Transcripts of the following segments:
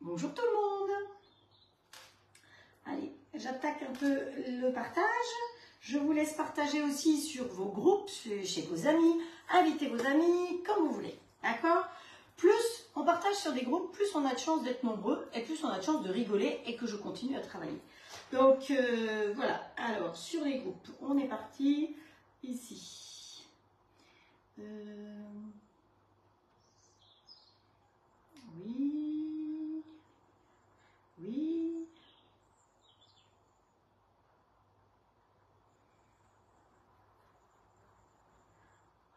Bonjour tout le monde. Allez, j'attaque un peu le partage. Je vous laisse partager aussi sur vos groupes, chez vos amis. Invitez vos amis, comme vous voulez. D'accord? Plus on partage sur des groupes, plus on a de chance d'être nombreux et plus on a de chance de rigoler et que je continue à travailler. Donc voilà. Alors sur les groupes, on est parti ici. Oui. Oui.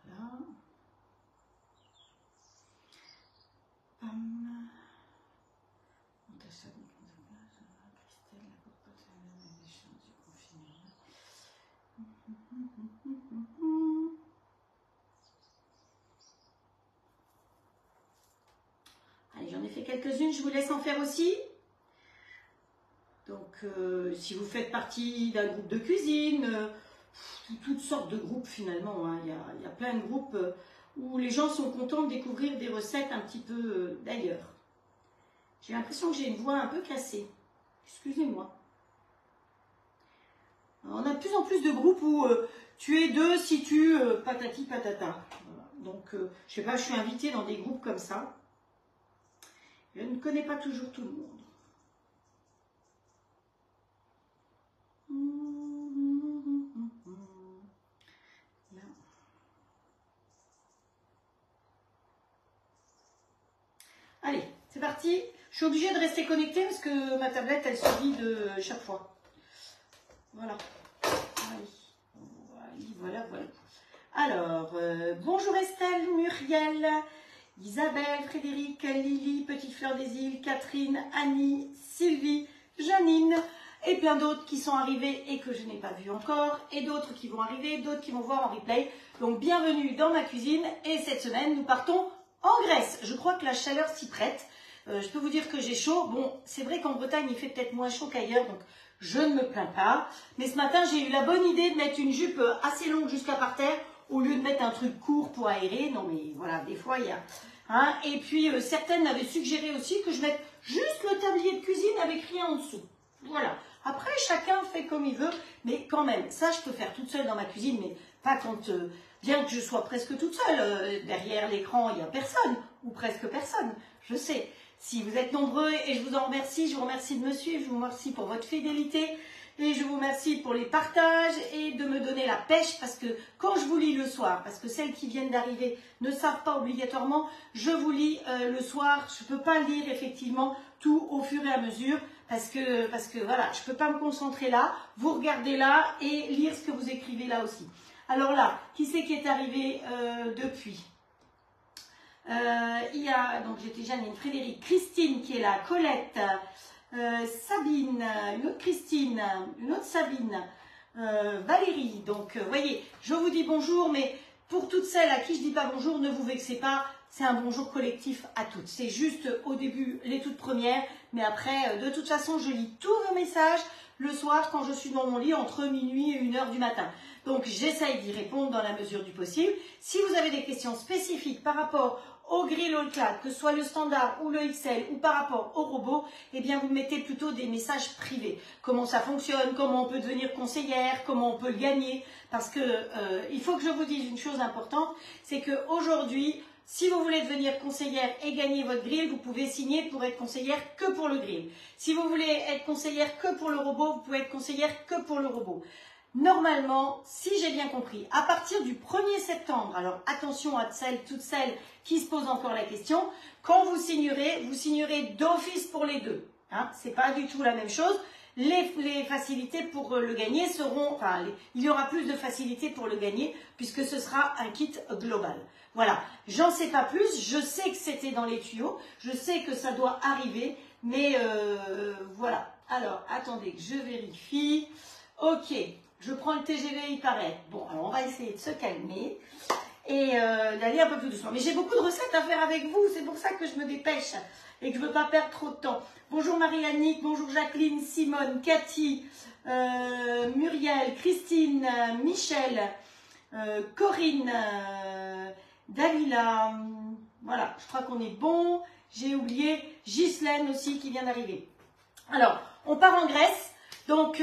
Voilà. Pam. Christelle, la cocotte, les chances du confinement. Allez, j'en ai fait quelques-unes, je vous laisse en faire aussi. Donc, si vous faites partie d'un groupe de cuisine, toutes sortes de groupes finalement, hein. Il y a plein de groupes où les gens sont contents de découvrir des recettes un petit peu d'ailleurs. J'ai l'impression que j'ai une voix un peu cassée. Excusez-moi. On a de plus en plus de groupes où tu es deux si tu patati patata. Voilà. Donc, je sais pas, je suis invitée dans des groupes comme ça. Je ne connais pas toujours tout le monde. Là. Allez, c'est parti. Je suis obligée de rester connectée parce que ma tablette, elle se vide chaque fois. Voilà. Voilà. Alors, bonjour Estelle, Muriel, Isabelle, Frédéric, Lily, Petite Fleur des Îles, Catherine, Annie, Sylvie, Janine et plein d'autres qui sont arrivés et que je n'ai pas vu encore et d'autres qui vont arriver, d'autres qui vont voir en replay. Donc, bienvenue dans ma cuisine et cette semaine, nous partons en Grèce. Je crois que la chaleur s'y prête. Je peux vous dire que j'ai chaud. Bon, c'est vrai qu'en Bretagne, il fait peut-être moins chaud qu'ailleurs, donc je ne me plains pas. Mais ce matin, j'ai eu la bonne idée de mettre une jupe assez longue jusqu'à par terre au lieu de mettre un truc court pour aérer. Non, mais voilà, des fois, il y a... Hein, et puis, certaines m'avaient suggéré aussi que je mette juste le tablier de cuisine avec rien en dessous. Voilà. Après, chacun fait comme il veut, mais quand même, ça, je peux faire toute seule dans ma cuisine, mais pas quand... bien que je sois presque toute seule. Derrière l'écran, il n'y a personne, ou presque personne, je sais. Si vous êtes nombreux, et je vous en remercie, je vous remercie de me suivre, je vous remercie pour votre fidélité, et je vous remercie pour les partages, et de me donner la pêche, parce que quand je vous lis le soir, parce que celles qui viennent d'arriver ne savent pas obligatoirement, je vous lis le soir, je ne peux pas lire effectivement tout au fur et à mesure, parce que voilà, je ne peux pas me concentrer là, vous regardez là, et lire ce que vous écrivez là aussi. Alors là, qui c'est qui est arrivé depuis? Il y a, donc j'étais Janine, Frédéric, Christine qui est là, Colette, Sabine, une autre Christine, une autre Sabine, Valérie. Donc, vous voyez, je vous dis bonjour, mais pour toutes celles à qui je dis pas bonjour, ne vous vexez pas, c'est un bonjour collectif à toutes. C'est juste au début les toutes premières, mais après, de toute façon, je lis tous vos messages le soir quand je suis dans mon lit entre minuit et 1h du matin. Donc, j'essaye d'y répondre dans la mesure du possible. Si vous avez des questions spécifiques par rapport au grill all clad, que ce soit le standard ou le XL ou par rapport au robot, eh bien vous mettez plutôt des messages privés. Comment ça fonctionne, comment on peut devenir conseillère, comment on peut le gagner. Parce que il faut que je vous dise une chose importante, c'est qu'aujourd'hui, si vous voulez devenir conseillère et gagner votre grill, vous pouvez signer pour être conseillère que pour le grill. Si vous voulez être conseillère que pour le robot, vous pouvez être conseillère que pour le robot. Normalement, si j'ai bien compris, à partir du 1er septembre, alors attention à toutes celles qui se posent encore la question, quand vous signerez d'office pour les deux. Hein, c'est pas du tout la même chose. Les facilités pour le gagner seront, enfin, il y aura plus de facilités pour le gagner puisque ce sera un kit global. Voilà, j'en sais pas plus, je sais que c'était dans les tuyaux, je sais que ça doit arriver, mais voilà. Alors, attendez que je vérifie. Ok. Je prends le TGV, il paraît. Bon, alors on va essayer de se calmer et d'aller un peu plus doucement. Mais j'ai beaucoup de recettes à faire avec vous, c'est pour ça que je me dépêche et que je ne veux pas perdre trop de temps. Bonjour Marie-Annick, bonjour Jacqueline, Simone, Cathy, Muriel, Christine, Michel, Corinne, Dalila. Voilà, je crois qu'on est bon. j'ai oublié Ghislaine aussi qui vient d'arriver. Alors, on part en Grèce, donc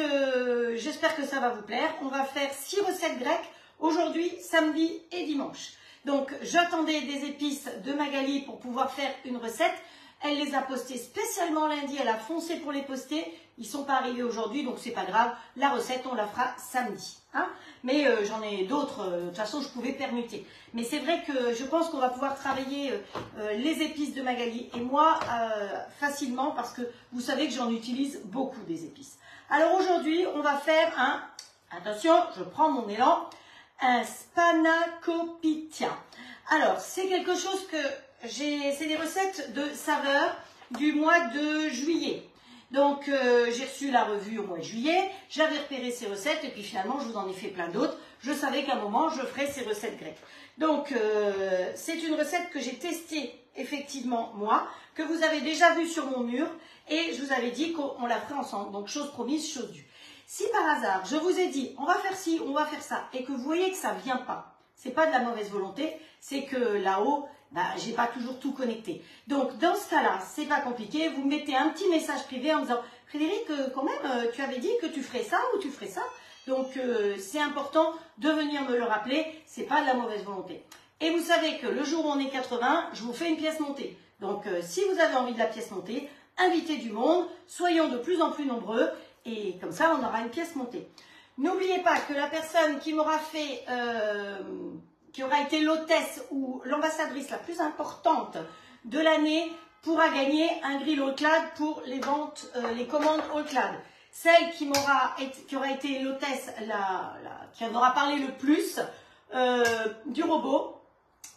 j'espère que ça va vous plaire. On va faire 6 recettes grecques aujourd'hui, samedi et dimanche. Donc, j'attendais des épices de Magali pour pouvoir faire une recette. Elle les a postées spécialement lundi, elle a foncé pour les poster. Ils ne sont pas arrivés aujourd'hui, donc c'est pas grave. La recette, on la fera samedi. Hein, mais j'en ai d'autres, de toute façon, je pouvais permuter. Mais c'est vrai que je pense qu'on va pouvoir travailler les épices de Magali et moi facilement parce que vous savez que j'en utilise beaucoup des épices. Alors aujourd'hui, on va faire un, attention, je prends mon élan, un spanakopita. Alors, c'est quelque chose que c'est des recettes de saveurs du mois de juillet. Donc, j'ai reçu la revue au mois de juillet, j'avais repéré ces recettes et puis finalement, je vous en ai fait plein d'autres. Je savais qu'à un moment, je ferais ces recettes grecques. Donc, c'est une recette que j'ai testée effectivement moi, que vous avez déjà vue sur mon mur et je vous avais dit qu'on la ferait ensemble. Donc, chose promise, chose due. Si par hasard, je vous ai dit, on va faire ci, on va faire ça et que vous voyez que ça ne vient pas, c'est pas de la mauvaise volonté, c'est que là-haut, j'ai pas toujours tout connecté. Donc, dans ce cas-là, c'est pas compliqué. Vous mettez un petit message privé en disant « Frédéric, quand même, tu avais dit que tu ferais ça ou tu ferais ça. » Donc, c'est important de venir me le rappeler. C'est pas de la mauvaise volonté. Et vous savez que le jour où on est 80, je vous fais une pièce montée. Donc, si vous avez envie de la pièce montée, invitez du monde. Soyons de plus en plus nombreux. Et comme ça, on aura une pièce montée. N'oubliez pas que la personne qui m'aura fait... qui aura été l'hôtesse ou l'ambassadrice la plus importante de l'année pourra gagner un grill All-Clad pour les ventes, les commandes All-Clad. Celle qui aura été l'hôtesse, qui en aura parlé le plus du robot,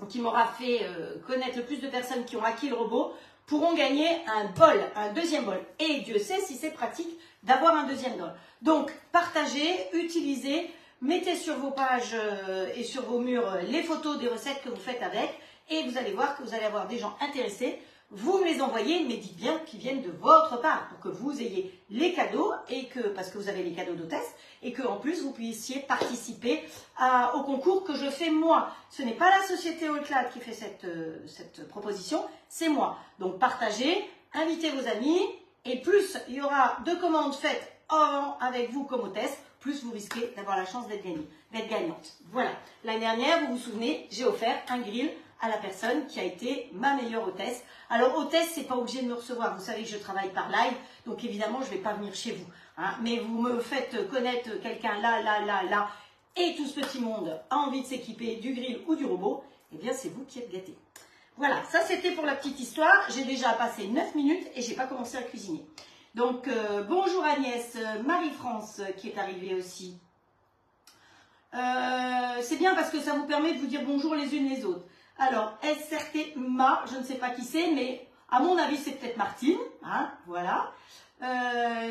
qui m'aura fait connaître le plus de personnes qui ont acquis le robot, pourront gagner un bol, un deuxième bol. Et Dieu sait si c'est pratique d'avoir un deuxième bol. Donc, partagez, utilisez. Mettez sur vos pages et sur vos murs les photos des recettes que vous faites avec et vous allez voir que vous allez avoir des gens intéressés. Vous me les envoyez, mais dites bien qu'ils viennent de votre part pour que vous ayez les cadeaux et que, parce que vous avez les cadeaux d'hôtesse et qu'en plus vous puissiez participer au concours que je fais moi. Ce n'est pas la société All-Clad qui fait cette proposition, c'est moi. Donc partagez, invitez vos amis et plus il y aura de commandes faites avec vous comme hôtesse, plus vous risquez d'avoir la chance d'être gagnante. Voilà. L'année dernière, vous vous souvenez, j'ai offert un grill à la personne qui a été ma meilleure hôtesse. Alors, hôtesse, c'est pas obligé de me recevoir. Vous savez que je travaille par live, donc évidemment, je ne vais pas venir chez vous. Hein. Mais vous me faites connaître quelqu'un là, et tout ce petit monde a envie de s'équiper du grill ou du robot, eh bien, c'est vous qui êtes gâtés. Voilà, ça c'était pour la petite histoire. J'ai déjà passé 9 minutes et j'ai pas commencé à cuisiner. Donc, bonjour Agnès, Marie-France qui est arrivée aussi. C'est bien parce que ça vous permet de vous dire bonjour les unes les autres. Alors, SRT Ma, je ne sais pas qui c'est, mais à mon avis, c'est peut-être Martine. Hein, voilà.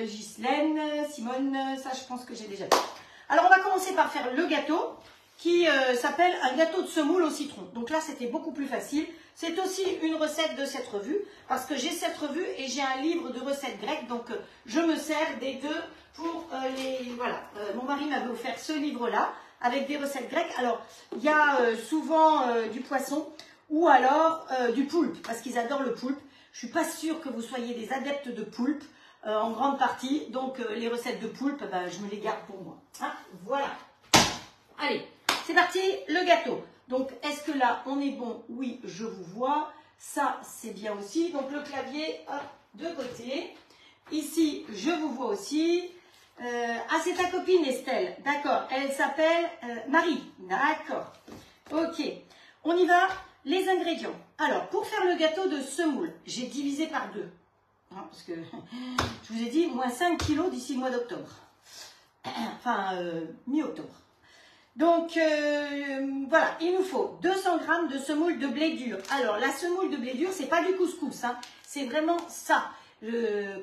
Ghislaine, Simone, ça je pense que j'ai déjà fait. Alors, on va commencer par faire le gâteau qui s'appelle un gâteau de semoule au citron. Donc là, c'était beaucoup plus facile. C'est aussi une recette de cette revue, parce que j'ai cette revue et j'ai un livre de recettes grecques, donc je me sers des deux pour les... Voilà, mon mari m'avait offert ce livre-là, avec des recettes grecques. Alors, il y a souvent du poisson, ou alors du poulpe, parce qu'ils adorent le poulpe. Je ne suis pas sûre que vous soyez des adeptes de poulpe, en grande partie, donc les recettes de poulpe, je me les garde pour moi. Hein, voilà. Allez, c'est parti, le gâteau. Donc, est-ce que là, on est bon? Oui, je vous vois. Ça, c'est bien aussi. Donc, le clavier, hop, de côté. Ici, je vous vois aussi. Ah, c'est ta copine, Estelle. D'accord. Elle s'appelle Marie. D'accord. Ok. On y va. Les ingrédients. Alors, pour faire le gâteau de semoule, j'ai divisé par 2. Hein, parce que, je vous ai dit, moins 5 kilos d'ici le mois d'octobre. Enfin, mi-octobre. Donc, voilà, il nous faut 200 g de semoule de blé dur. Alors, la semoule de blé dur, c'est pas du couscous, hein, c'est vraiment ça.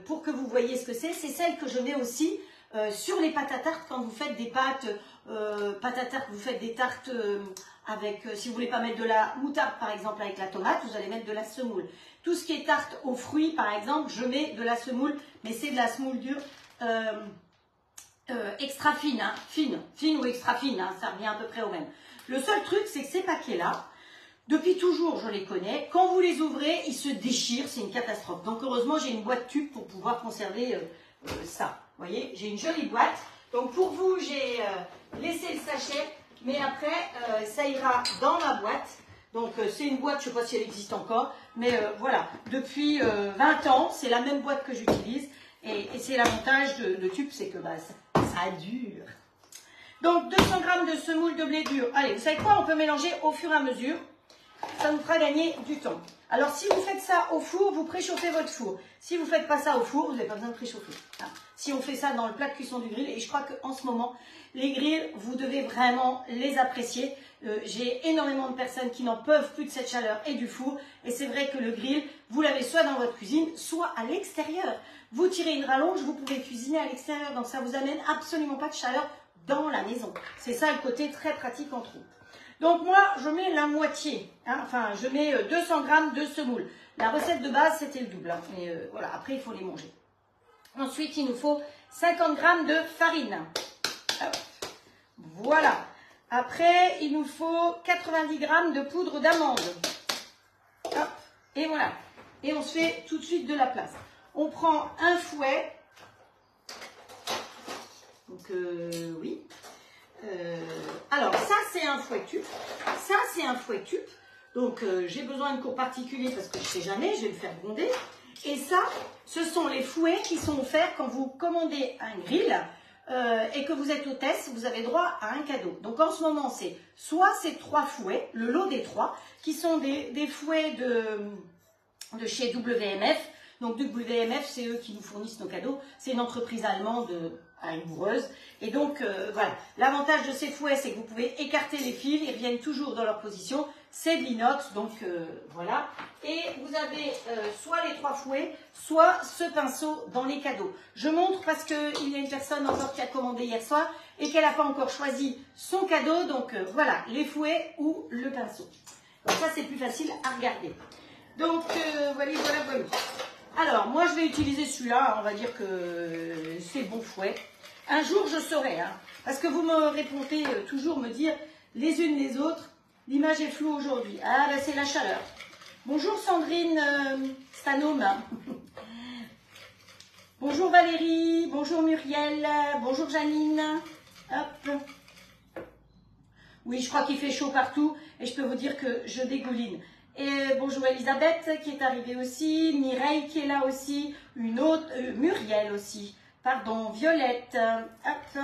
Pour que vous voyez ce que c'est celle que je mets aussi sur les pâtes à tarte quand vous faites des pâtes à tarte, vous faites des tartes avec, si vous voulez pas mettre de la moutarde, par exemple, avec la tomate, vous allez mettre de la semoule. Tout ce qui est tarte aux fruits, par exemple, je mets de la semoule, mais c'est de la semoule dure. Extra fine, hein, fine ou extra fine, hein, ça revient à peu près au même. Le seul truc, c'est que ces paquets-là, Depuis toujours, je les connais. Quand vous les ouvrez, ils se déchirent, c'est une catastrophe. Donc heureusement, j'ai une boîte tube pour pouvoir conserver ça. Vous voyez, j'ai une jolie boîte. Donc pour vous, j'ai laissé le sachet, mais après, ça ira dans ma boîte. Donc c'est une boîte, je ne sais pas si elle existe encore, mais voilà, depuis 20 ans, c'est la même boîte que j'utilise. Et c'est l'avantage de tube, c'est que bah, ça dure. Donc 200 g de semoule de blé dur. Allez, vous savez quoi, on peut mélanger au fur et à mesure. Ça nous fera gagner du temps. Alors, si vous faites ça au four, vous préchauffez votre four. Si vous ne faites pas ça au four, vous n'avez pas besoin de préchauffer. Si on fait ça dans le plat de cuisson du grill, et je crois qu'en ce moment, les grilles, vous devez vraiment les apprécier. J'ai énormément de personnes qui n'en peuvent plus de cette chaleur et du four. Et c'est vrai que le grill, vous l'avez soit dans votre cuisine, soit à l'extérieur. Vous tirez une rallonge, vous pouvez cuisiner à l'extérieur. Donc, ça vous amène absolument pas de chaleur dans la maison. C'est ça le côté très pratique en troupe. Donc moi, je mets la moitié, hein, enfin je mets 200 g de semoule. La recette de base, c'était le double, hein, mais voilà, après il faut les manger. Ensuite, il nous faut 50 g de farine. Hop. Voilà. Après, il nous faut 90 g de poudre d'amande. Et voilà. Et on se fait tout de suite de la place. On prend un fouet. Donc oui. Alors ça c'est un fouet tube, ça c'est un fouet tube, donc j'ai besoin de cours particuliers parce que je ne sais jamais, je vais le faire gronder. Et ça, ce sont les fouets qui sont offerts quand vous commandez un grill et que vous êtes hôtesse, vous avez droit à un cadeau. Donc en ce moment c'est soit ces 3 fouets, le lot des 3, qui sont des fouets de chez WMF. Donc WMF, c'est eux qui nous fournissent nos cadeaux, c'est une entreprise allemande amoureuse. Et donc, voilà, l'avantage de ces fouets, c'est que vous pouvez écarter les fils, ils reviennent toujours dans leur position. C'est de l'inox, donc voilà. Et vous avez soit les 3 fouets, soit ce pinceau dans les cadeaux. Je montre parce qu'il y a une personne encore qui a commandé hier soir et qu'elle n'a pas encore choisi son cadeau. Donc voilà, les fouets ou le pinceau. Donc ça, c'est plus facile à regarder. Donc voilà. Alors, moi, je vais utiliser celui-là. On va dire que c'est bon fouet. Un jour, je saurai. Hein, parce que vous me répondez toujours me dire les unes les autres. L'image est floue aujourd'hui. Ah, ben c'est la chaleur. Bonjour Sandrine Stanome. Bonjour Valérie. Bonjour Muriel. Bonjour Janine. Hop. Oui, je crois qu'il fait chaud partout. Et je peux vous dire que je dégouline. Et bonjour Elisabeth qui est arrivée aussi, Mireille qui est là aussi, une autre, Muriel aussi, pardon, Violette, hop.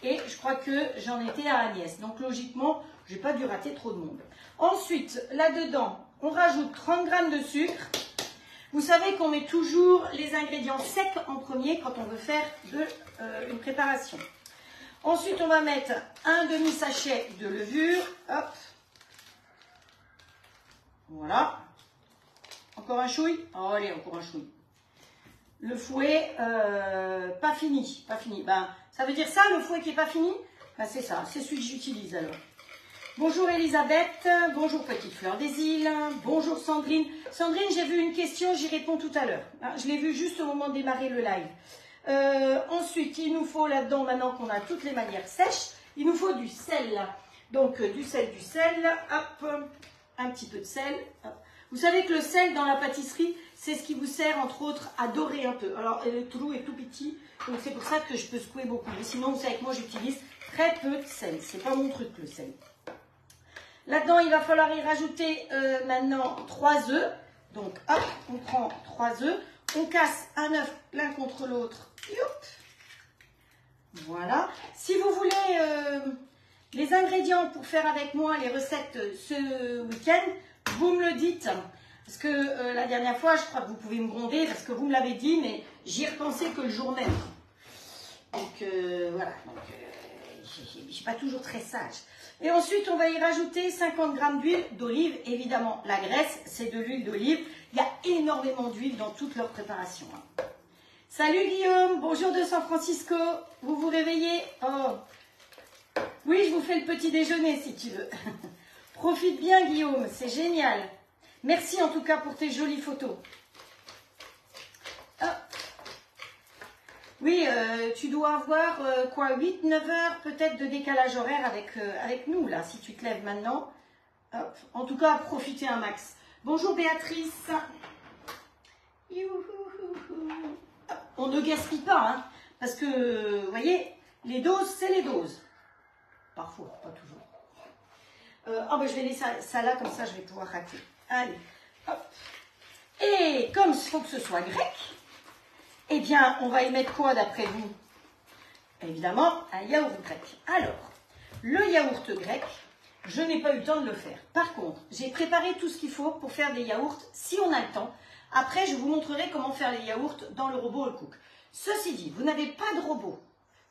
Et je crois que j'en étais à Agnès. Donc logiquement, je n'ai pas dû rater trop de monde. Ensuite, là-dedans, on rajoute 30 g de sucre. Vous savez qu'on met toujours les ingrédients secs en premier quand on veut faire une préparation. Ensuite, on va mettre un demi-sachet de levure, hop. Voilà. Encore un chouille. Oh, allez, encore un chouille. Le fouet, pas fini. Pas fini. Ben, ça veut dire ça, le fouet qui n'est pas fini? Ben, c'est ça, c'est celui que j'utilise alors. Bonjour Elisabeth. Bonjour Petite Fleur des Îles. Bonjour Sandrine. Sandrine, j'ai vu une question, j'y réponds tout à l'heure. Je l'ai vue juste au moment de démarrer le live. Ensuite, il nous faut là-dedans, maintenant qu'on a toutes les manières sèches, il nous faut du sel. Donc, du sel, hop. Un petit peu de sel. Vous savez que le sel dans la pâtisserie, c'est ce qui vous sert entre autres à dorer un peu. Alors le trou est tout petit, donc c'est pour ça que je peux secouer beaucoup. Mais sinon, vous savez que moi j'utilise très peu de sel. C'est pas mon truc le sel. Là-dedans, il va falloir y rajouter maintenant 3 œufs. Donc hop, on prend 3 œufs. On casse un œuf l'un contre l'autre. Voilà. Si vous voulez... les ingrédients pour faire avec moi les recettes ce week-end, vous me le dites. Parce que la dernière fois, je crois que vous pouvez me gronder parce que vous me l'avez dit, mais j'y ai repensé que le jour même. Donc voilà, je ne suis pas toujours très sage. Et ensuite, on va y rajouter 50 g d'huile d'olive. Évidemment, la graisse, c'est de l'huile d'olive. Il y a énormément d'huile dans toute leur préparation. Salut Guillaume, bonjour de San Francisco. Vous vous réveillez? Oh. Oui, je vous fais le petit déjeuner si tu veux. Profite bien Guillaume, c'est génial. Merci en tout cas pour tes jolies photos. Hop. Oui, tu dois avoir quoi, 8-9 heures peut-être de décalage horaire avec nous là, si tu te lèves maintenant. Hop. En tout cas, profitez un max. Bonjour Béatrice. Hop. On ne gaspille pas, hein, parce que, vous voyez, les doses, c'est les doses. Parfois, pas toujours. Oh, ben, je vais laisser ça là, comme ça, je vais pouvoir rater. Allez, hop. Et comme il faut que ce soit grec, eh bien, on va y mettre quoi d'après vous? Évidemment, un yaourt grec. Alors, le yaourt grec, je n'ai pas eu le temps de le faire. Par contre, j'ai préparé tout ce qu'il faut pour faire des yaourts, si on a le temps. Après, je vous montrerai comment faire les yaourts dans le robot Allcook. Ceci dit, vous n'avez pas de robot,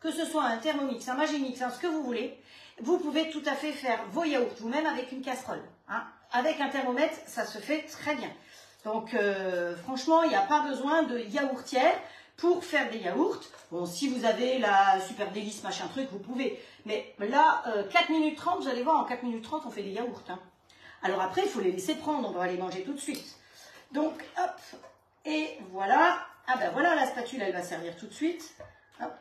que ce soit un Thermomix, un Magimix, ce que vous voulez, vous pouvez tout à fait faire vos yaourts vous-même avec une casserole. Hein. Avec un thermomètre, ça se fait très bien. Donc, franchement, il n'y a pas besoin de yaourtière pour faire des yaourts. Bon, si vous avez la super délice, machin truc, vous pouvez. Mais là, 4 minutes 30, vous allez voir, en 4 minutes 30, on fait des yaourts. Hein. Alors après, il faut les laisser prendre, on va les manger tout de suite. Donc, hop, et voilà. Ah ben voilà, la spatule, elle va servir tout de suite. Hop.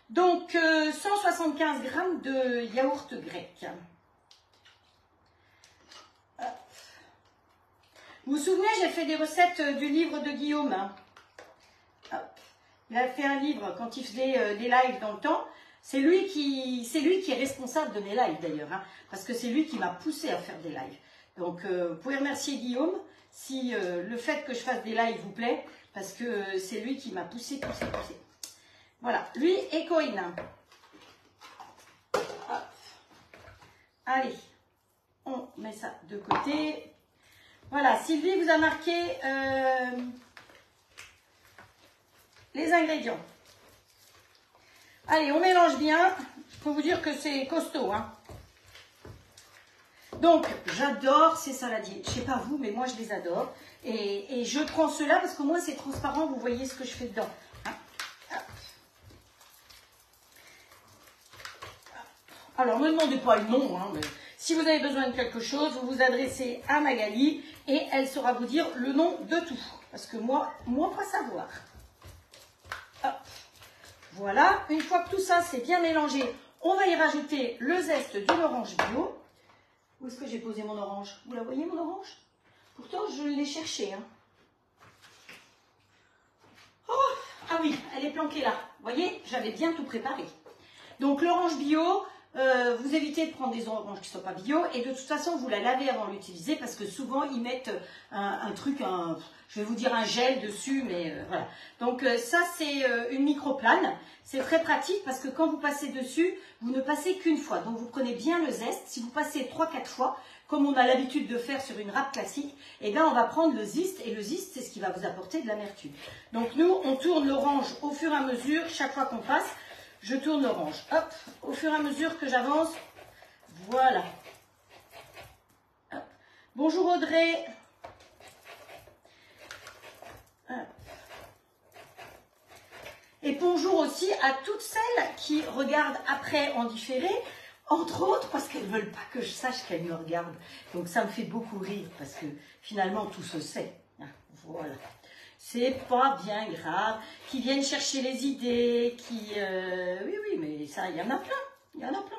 Donc, 175 g de yaourt grec. Hop. Vous vous souvenez, j'ai fait des recettes du livre de Guillaume. Hop. Il a fait un livre quand il faisait des lives dans le temps. C'est lui qui est responsable de mes lives d'ailleurs, hein, parce que c'est lui qui m'a poussé à faire des lives. Donc, vous pouvez remercier Guillaume si le fait que je fasse des lives vous plaît, parce que c'est lui qui m'a poussé. Voilà, lui et Corinne. Hop. Allez, on met ça de côté. Voilà, Sylvie vous a marqué les ingrédients. Allez, on mélange bien. Je peux vous dire que c'est costaud, hein. Donc, j'adore ces saladiers. Je ne sais pas vous, mais moi, je les adore. Et je prends ceux-là parce qu'au moins, c'est transparent. Vous voyez ce que je fais dedans. Hein. Alors, ne me demandez pas le nom. Hein, mais si vous avez besoin de quelque chose, vous vous adressez à Magali et elle saura vous dire le nom de tout. Parce que moi pas savoir. Hop. Voilà. Une fois que tout ça, c'est bien mélangé, on va y rajouter le zeste de l'orange bio. Où est-ce que j'ai posé mon orange? Vous la voyez, mon orange? Pourtant, je l'ai cherchée. Hein. Oh, ah oui, elle est planquée là. Vous voyez, j'avais bien tout préparé. Donc, l'orange bio, vous évitez de prendre des oranges qui ne sont pas bio. Et de toute façon, vous la lavez avant de l'utiliser parce que souvent, ils mettent un truc, je vais vous dire un gel dessus, mais voilà. Donc, ça, c'est une microplane. C'est très pratique parce que quand vous passez dessus, vous ne passez qu'une fois. Donc, vous prenez bien le zeste. Si vous passez 3-4 fois, comme on a l'habitude de faire sur une râpe classique, eh bien, on va prendre le zeste. Et le zeste, c'est ce qui va vous apporter de l'amertume. Donc, nous, on tourne l'orange au fur et à mesure. Chaque fois qu'on passe, je tourne l'orange. Hop, au fur et à mesure que j'avance. Voilà. Hop. Bonjour Audrey. Hop. Et bonjour aussi à toutes celles qui regardent après en différé, entre autres parce qu'elles ne veulent pas que je sache qu'elles me regardent. Donc ça me fait beaucoup rire parce que finalement tout se sait. Voilà. C'est pas bien grave. Qui viennent chercher les idées, qui... oui, mais ça, il y en a plein. Il y en a plein.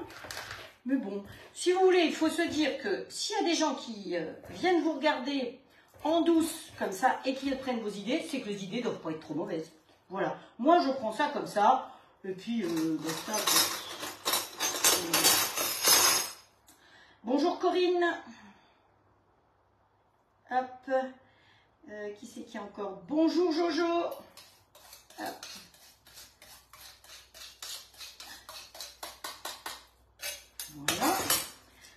Mais bon, si vous voulez, il faut se dire que s'il y a des gens qui viennent vous regarder en douce comme ça et qu'ils prennent vos idées, c'est que les idées ne doivent pas être trop mauvaises. Voilà, moi je prends ça comme ça, et puis ça, bonjour Corinne. Hop, qui c'est qui est encore? Bonjour Jojo. Hop. Voilà.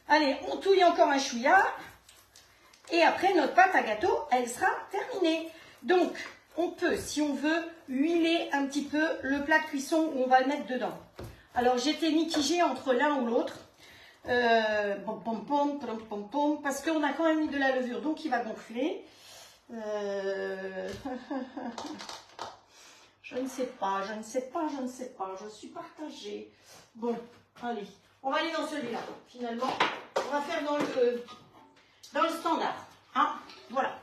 Allez, on touille encore un chouïa, et après notre pâte à gâteau, elle sera terminée. Donc, on peut, si on veut, huiler un petit peu le plat de cuisson où on va le mettre dedans. Alors, j'étais mitigée entre l'un ou l'autre. Parce qu'on a quand même mis de la levure, donc il va gonfler. Je ne sais pas, je suis partagée. Bon, allez, on va aller dans celui-là. Finalement, on va faire dans le standard. Hein, voilà.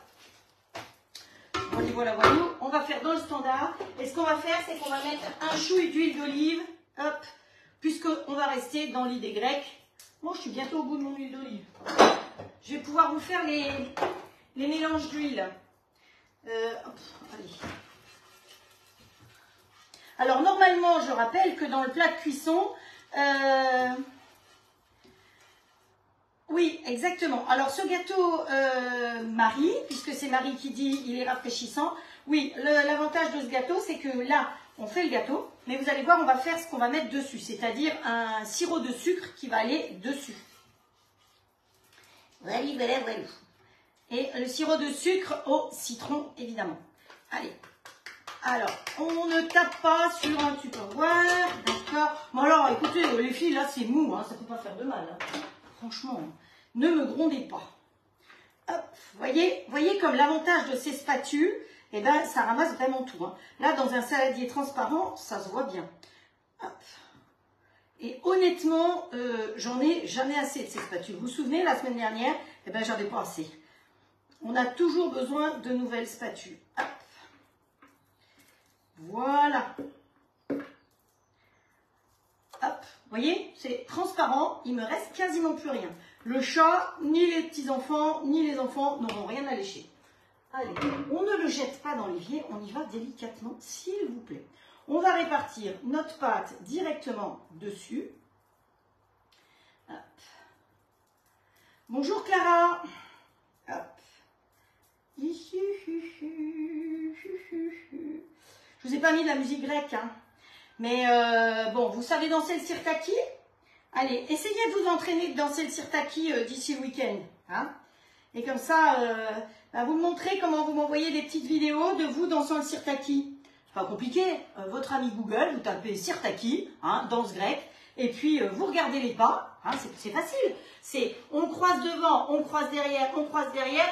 Voilà, on va faire dans le standard. Et ce qu'on va faire, c'est qu'on va mettre un chouï d'huile d'olive. Hop, puisqu'on va rester dans l'idée grecque. Bon, je suis bientôt au bout de mon huile d'olive. Je vais pouvoir vous faire les mélanges d'huile. Allez. Alors, normalement, je rappelle que dans le plat de cuisson... oui, exactement. Alors, ce gâteau Marie, puisque c'est Marie qui dit il est rafraîchissant. Oui, l'avantage de ce gâteau, c'est que là, on fait le gâteau, mais vous allez voir, on va faire ce qu'on va mettre dessus, c'est-à-dire un sirop de sucre qui va aller dessus. Voilà. Et le sirop de sucre au citron, évidemment. Allez. Alors, on ne tape pas sur un tupperware, d'accord. Bon alors, écoutez, les filles, là, c'est mou, hein, ça ne peut pas faire de mal. Hein. Franchement, ne me grondez pas. Hop, voyez comme l'avantage de ces spatules, eh ben, ça ramasse vraiment tout. Hein. Là, dans un saladier transparent, ça se voit bien. Hop. Et honnêtement, j'en ai jamais assez de ces spatules. Vous vous souvenez, la semaine dernière, eh ben, j'avais pas assez. On a toujours besoin de nouvelles spatules. Hop. Voilà. Hop, vous voyez, c'est transparent, il me reste quasiment plus rien. Le chat, ni les petits-enfants, ni les enfants n'auront rien à lécher. Allez, on ne le jette pas dans l'évier, on y va délicatement, s'il vous plaît. On va répartir notre pâte directement dessus. Hop. Bonjour Clara. Hop. Je vous ai pas mis de la musique grecque, hein. Mais bon, vous savez danser le sirtaki? Allez, essayez de vous entraîner de danser le sirtaki d'ici le week-end. Hein, et comme ça, vous me montrez comment vous m'envoyez des petites vidéos de vous dansant le sirtaki. C'est pas compliqué. Votre ami Google, vous tapez sirtaki, hein, danse grecque, et puis vous regardez les pas. Hein, c'est facile. C'est on croise devant, on croise derrière,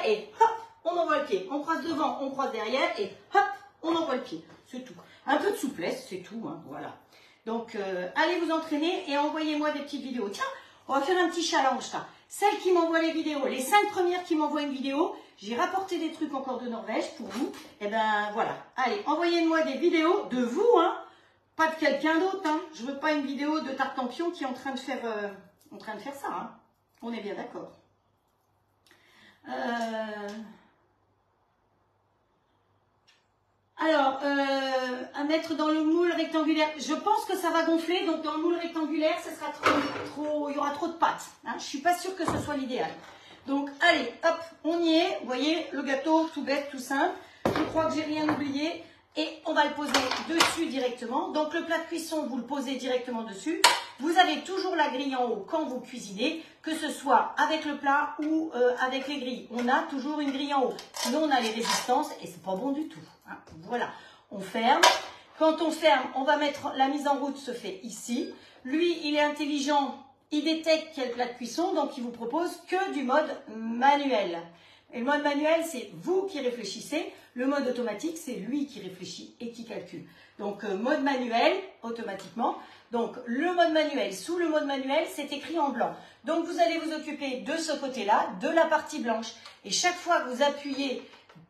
et hop, on envoie le pied. On croise devant, on croise derrière, et hop, on envoie le pied. C'est tout. Un peu de souplesse, c'est tout, hein, voilà. Donc, allez vous entraîner et envoyez-moi des petites vidéos. Tiens, on va faire un petit challenge, ça. Celles qui m'envoient les vidéos, les 5 premières qui m'envoient une vidéo, j'ai rapporté des trucs encore de Norvège pour vous. Et ben voilà. Allez, envoyez-moi des vidéos de vous, hein, pas de quelqu'un d'autre. Hein. Je veux pas une vidéo de Tartampion qui est en train de faire ça. Hein. On est bien d'accord. Alors, à mettre dans le moule rectangulaire, je pense que ça va gonfler, donc dans le moule rectangulaire, ce sera trop, il y aura trop de pâte. Hein, je ne suis pas sûre que ce soit l'idéal. Donc, allez, hop, on y est. Vous voyez, le gâteau, tout bête, tout simple. Je crois que j'ai rien oublié. Et on va le poser dessus directement. Donc, le plat de cuisson, vous le posez directement dessus. Vous avez toujours la grille en haut quand vous cuisinez, que ce soit avec le plat ou avec les grilles. On a toujours une grille en haut. Sinon, on a les résistances et c'est pas bon du tout. Hein. Voilà, on ferme. Quand on ferme, on va mettre la mise en route se fait ici. Lui, il est intelligent, il détecte qu'il y a le plat de cuisson, donc il vous propose que du mode manuel. Et le mode manuel, c'est vous qui réfléchissez. Le mode automatique, c'est lui qui réfléchit et qui calcule. Donc, mode manuel, automatiquement. Donc, le mode manuel, sous le mode manuel, c'est écrit en blanc. Donc, vous allez vous occuper de ce côté-là, de la partie blanche. Et chaque fois que vous appuyez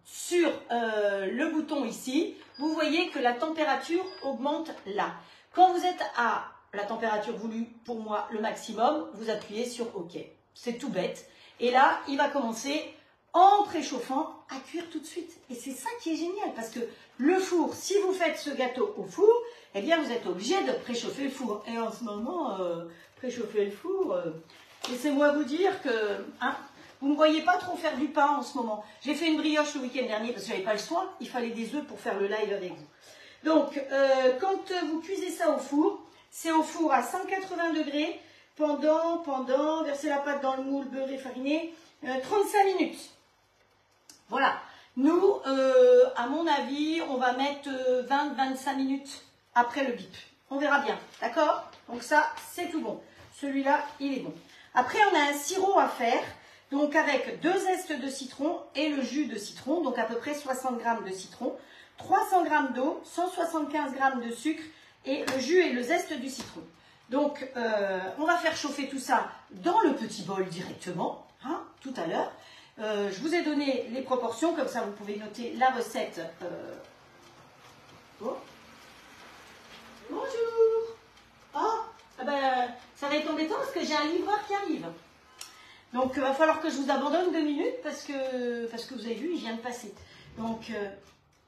sur le bouton ici, vous voyez que la température augmente là. Quand vous êtes à la température voulue, pour moi, le maximum, vous appuyez sur OK. C'est tout bête. Et là, il va commencer en préchauffant à cuire tout de suite. Et c'est ça qui est génial, parce que le four, si vous faites ce gâteau au four, eh bien vous êtes obligé de préchauffer le four. Et en ce moment, préchauffer le four, laissez-moi vous dire que hein, vous ne me voyez pas trop faire du pain en ce moment. J'ai fait une brioche le week-end dernier parce que je n'avais pas le choix, il fallait des œufs pour faire le live avec vous. Donc, quand vous cuisez ça au four, c'est au four à 180 degrés pendant, versez la pâte dans le moule beurré fariné, 35 minutes. Voilà, nous, à mon avis, on va mettre 20-25 minutes après le bip. On verra bien, d'accord? Donc ça, c'est tout bon. Celui-là, il est bon. Après, on a un sirop à faire, donc avec 2 zestes de citron et le jus de citron, donc à peu près 60 g de citron, 300 g d'eau, 175 g de sucre et le jus et le zeste du citron. Donc, on va faire chauffer tout ça dans le petit bol directement, hein, tout à l'heure. Je vous ai donné les proportions, comme ça vous pouvez noter la recette. Oh. Bonjour. Oh, ah ben, ça va être embêtant parce que j'ai un livreur qui arrive. Donc, il va falloir que je vous abandonne 2 minutes parce que vous avez vu, il vient de passer. Donc,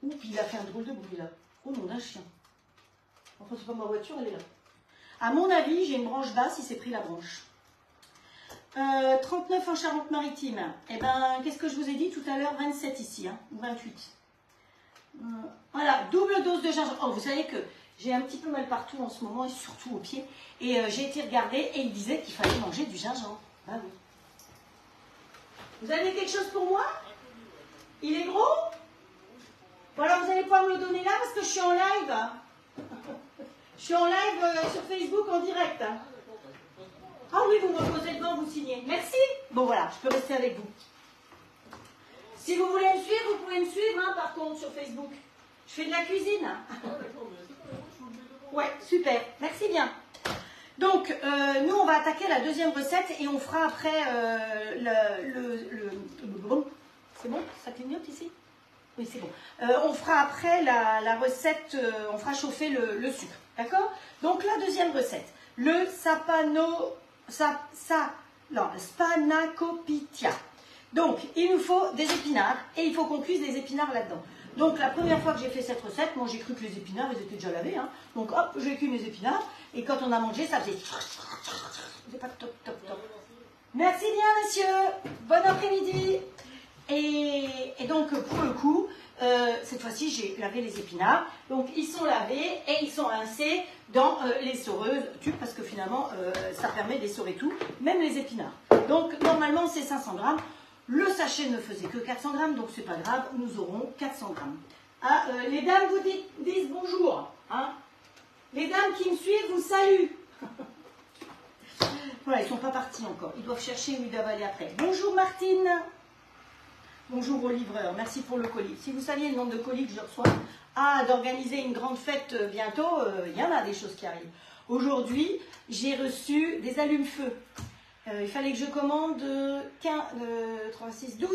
oups, il a fait un drôle de bruit là. Oh nom d'un chien. Enfin, c'est pas ma voiture, elle est là. À mon avis, j'ai une branche basse, il s'est pris la branche. 39 en Charente-Maritime. Eh ben, qu'est-ce que je vous ai dit tout à l'heure? 27 ici, hein, ou 28. Voilà, double dose de gingembre. Oh, vous savez que j'ai un petit peu mal partout en ce moment, et surtout aux pieds. Et j'ai été regarder et il disait qu'il fallait manger du gingembre. Ah oui. Vous avez quelque chose pour moi? Il est gros? Bon alors vous allez pas me le donner là parce que je suis en live. Je suis en live sur Facebook en direct. Ah oui, vous me posez devant, vous signez. Merci. Bon voilà, je peux rester avec vous. Si vous voulez me suivre, vous pouvez me suivre hein, par contre sur Facebook. Je fais de la cuisine. Ouais, super. Merci bien. Donc, nous, on va attaquer la deuxième recette et on fera après c'est bon? Ça clignote ici? Oui, c'est bon. On fera après la recette, on fera chauffer le sucre. D'accord? Donc, la deuxième recette. Le spanakopita. Donc, il nous faut des épinards et il faut qu'on cuise les épinards là-dedans. Donc, la première fois que j'ai fait cette recette, moi j'ai cru que les épinards, ils étaient déjà lavés. Hein. Donc, hop, j'ai cuit mes épinards. Et quand on a mangé, ça faisait... C'est pas top, top, top. Merci bien, monsieur. Bon après-midi. Et donc, pour le coup, cette fois-ci, j'ai lavé les épinards. Donc, ils sont lavés et ils sont rincés dans l'essoreuse tube parce que finalement, ça permet d'essorer tout, même les épinards. Donc, normalement, c'est 500 grammes. Le sachet ne faisait que 400 grammes, donc c'est pas grave, nous aurons 400 grammes. Ah, les dames vous disent bonjour. Hein. Les dames qui me suivent vous saluent. Voilà, ils ne sont pas partis encore. Ils doivent chercher où ils doivent aller après. Bonjour Martine. Bonjour au livreur, merci pour le colis. Si vous saviez le nombre de colis que je reçois, d'organiser une grande fête bientôt, il y en a des choses qui arrivent. Aujourd'hui, j'ai reçu des allumes-feu. Il fallait que je commande 12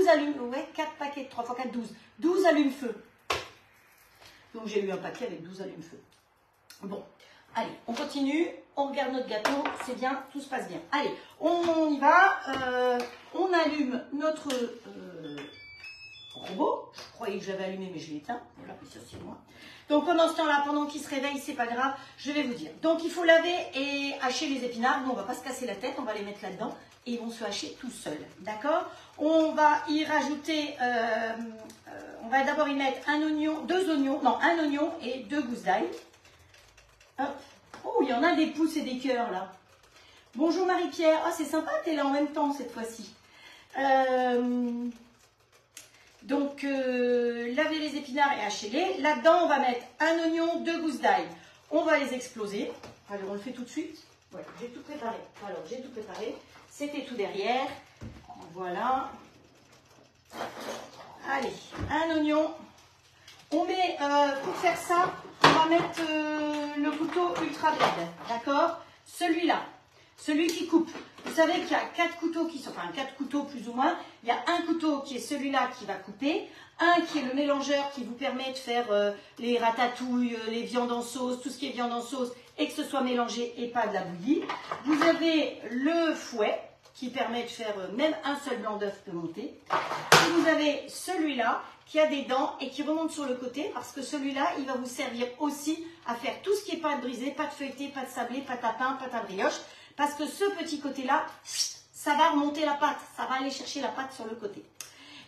allumes, ouais, 4 paquets, 3 x 4, 12. 12 allumes-feu. Donc j'ai eu un paquet avec 12 allumes-feu. Bon, allez, on continue, on regarde notre gâteau, c'est bien, tout se passe bien. Allez, on y va, on allume notre robot. Je croyais que j'avais allumé, mais je l'ai éteint. Voilà, ça c'est moi. Donc pendant ce temps-là, pendant qu'il se réveille, c'est pas grave, je vais vous dire. Donc il faut laver et hacher les épinards. Nous, on va pas se casser la tête, on va les mettre là-dedans et ils vont se hacher tout seuls. D'accord? On va y rajouter, on va d'abord y mettre un oignon et 2 gousses d'ail. Oh, il y en a des pouces et des cœurs là. Bonjour Marie-Pierre. Ah, c'est sympa, t'es là en même temps cette fois-ci. Donc, lavez les épinards et hachez-les. Là-dedans, on va mettre un oignon, 2 gousses d'ail. On va les exploser. Alors, on le fait tout de suite. Ouais, j'ai tout préparé. Alors, j'ai tout préparé. C'était tout derrière. Voilà. Allez, un oignon. On met, pour faire ça, on va mettre le couteau ultra blade. D'accord? Celui-là. Celui qui coupe. Vous savez qu'il y a 4 couteaux qui sont, enfin 4 couteaux plus ou moins. Il y a un couteau qui est celui-là qui va couper, un qui est le mélangeur qui vous permet de faire les ratatouilles, les viandes en sauce, tout ce qui est viande en sauce et que ce soit mélangé et pas de la bouillie. Vous avez le fouet qui permet de faire même un seul blanc d'œuf peut monter. Et vous avez celui-là qui a des dents et qui remonte sur le côté parce que celui-là, il va vous servir aussi à faire tout ce qui est pâte brisée, pâte feuilletée, pâte sablée, pâte à pain, pâte à brioche. Parce que ce petit côté-là, ça va remonter la pâte, ça va aller chercher la pâte sur le côté.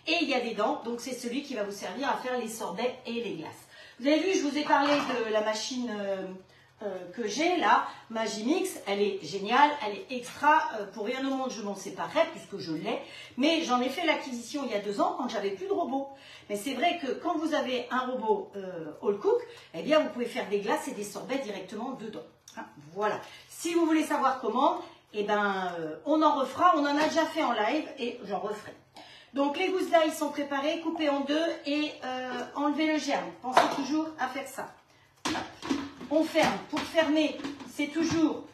Et il y a des dents, donc c'est celui qui va vous servir à faire les sorbets et les glaces. Vous avez vu, je vous ai parlé de la machine que j'ai là, Magimix, elle est géniale, elle est extra, pour rien au monde je m'en séparerai puisque je l'ai, mais j'en ai fait l'acquisition il y a 2 ans quand j'avais plus de robot. Mais c'est vrai que quand vous avez un robot all cook, eh bien vous pouvez faire des glaces et des sorbets directement dedans. Hein, voilà. Si vous voulez savoir comment, eh ben, on en refera, on en a déjà fait en live et j'en referai. Donc les gousses d'ail sont préparées, coupées en 2 et enlevez le germe. Pensez toujours à faire ça. On ferme. Pour fermer, c'est toujours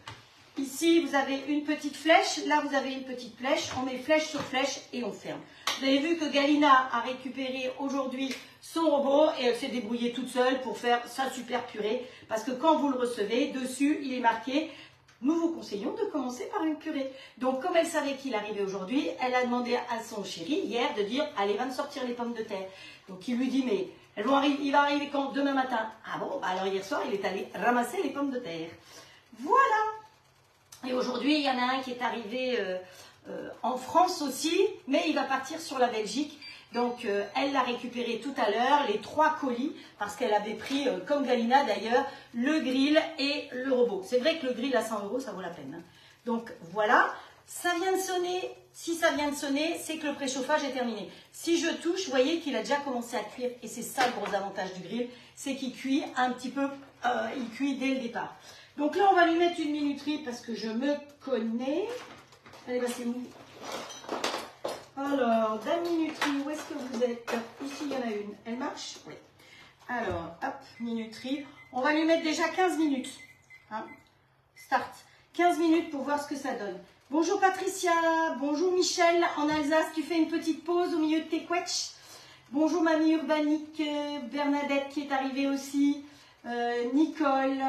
ici, vous avez une petite flèche. Là, vous avez une petite flèche. On met flèche sur flèche et on ferme. Vous avez vu que Galina a récupéré aujourd'hui son robot et elle s'est débrouillée toute seule pour faire sa super purée. Parce que quand vous le recevez, dessus, il est marqué nous vous conseillons de commencer par une purée. Donc, comme elle savait qu'il arrivait aujourd'hui, elle a demandé à son chéri hier de dire, allez, va me sortir les pommes de terre. Donc, il lui dit, mais il va arriver quand? Demain matin. Ah bon, bah alors hier soir, il est allé ramasser les pommes de terre. Voilà. Et aujourd'hui, il y en a un qui est arrivé en France aussi, mais il va partir sur la Belgique. Donc, elle l'a récupéré tout à l'heure, les 3 colis, parce qu'elle avait pris, comme Galina d'ailleurs, le grill et le robot. C'est vrai que le grill à 100 €, ça vaut la peine. Hein. Donc, voilà. Ça vient de sonner. Si ça vient de sonner, c'est que le préchauffage est terminé. Si je touche, vous voyez qu'il a déjà commencé à cuire. Et c'est ça le gros avantage du grill, c'est qu'il cuit un petit peu, il cuit dès le départ. Donc là, on va lui mettre une minuterie parce que je me connais. Allez, bah c'est où? Alors, dame minuterie, où est-ce que vous êtes? Ici, il y en a une. Elle marche? Oui. Alors, hop, minuterie. On va lui mettre déjà 15 minutes. Hein. Start. 15 minutes pour voir ce que ça donne. Bonjour Patricia. Bonjour Michel. En Alsace, tu fais une petite pause au milieu de tes quetchs. Bonjour Mamie Urbanique. Bernadette qui est arrivée aussi. Nicole.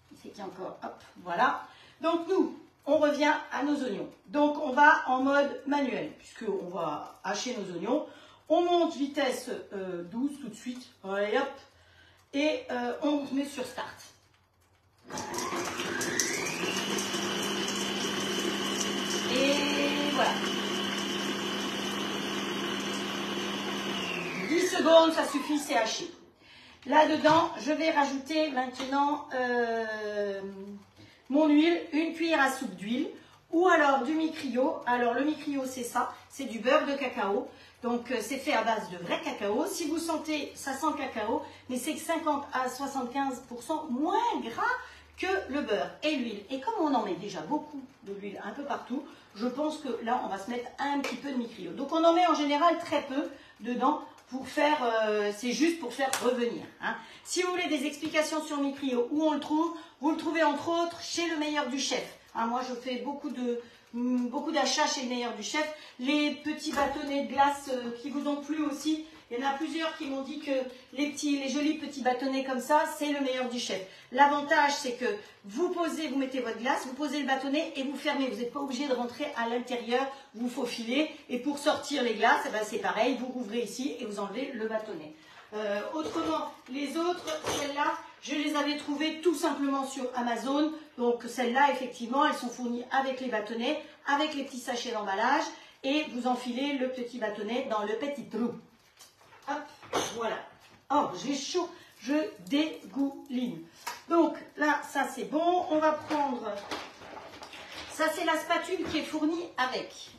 Qui c'est qui encore? Hop, voilà. Donc nous, on revient à nos oignons. Donc on va en mode manuel, puisqu'on va hacher nos oignons. On monte vitesse 12 tout de suite. Allez, hop. Et on se met sur start. Et voilà. 10 secondes, ça suffit, c'est haché. Là-dedans, je vais rajouter maintenant mon huile, une cuillère à soupe d'huile ou alors du mi-crio. Alors le mi-crio, c'est ça, c'est du beurre de cacao. Donc c'est fait à base de vrai cacao. Si vous sentez, ça sent le cacao, mais c'est 50 à 75% moins gras que le beurre et l'huile. Et comme on en met déjà beaucoup de l'huile un peu partout, je pense que là, on va se mettre un petit peu de mi-crio. Donc on en met en général très peu dedans pour faire, c'est juste pour faire revenir. Hein. Si vous voulez des explications sur mi-crio, où on le trouve, vous le trouvez entre autres chez le meilleur du chef. Hein, moi, je fais beaucoup d'achats chez le meilleur du chef. Les petits bâtonnets de glace qui vous ont plu aussi, il y en a plusieurs qui m'ont dit que les jolis petits bâtonnets comme ça, c'est le meilleur du chef. L'avantage, c'est que vous mettez votre glace, vous posez le bâtonnet et vous fermez. Vous n'êtes pas obligé de rentrer à l'intérieur, vous faufilez. Et pour sortir les glaces, eh ben, c'est pareil, vous rouvrez ici et vous enlevez le bâtonnet. Autrement, les autres, celles-là, je les avais trouvées tout simplement sur Amazon. Donc celles-là, effectivement, elles sont fournies avec les bâtonnets, avec les petits sachets d'emballage. Et vous enfilez le petit bâtonnet dans le petit trou. Hop, voilà. Oh, j'ai chaud, je dégouline. Donc là, ça c'est bon. On va prendre, ça c'est la spatule qui est fournie avec.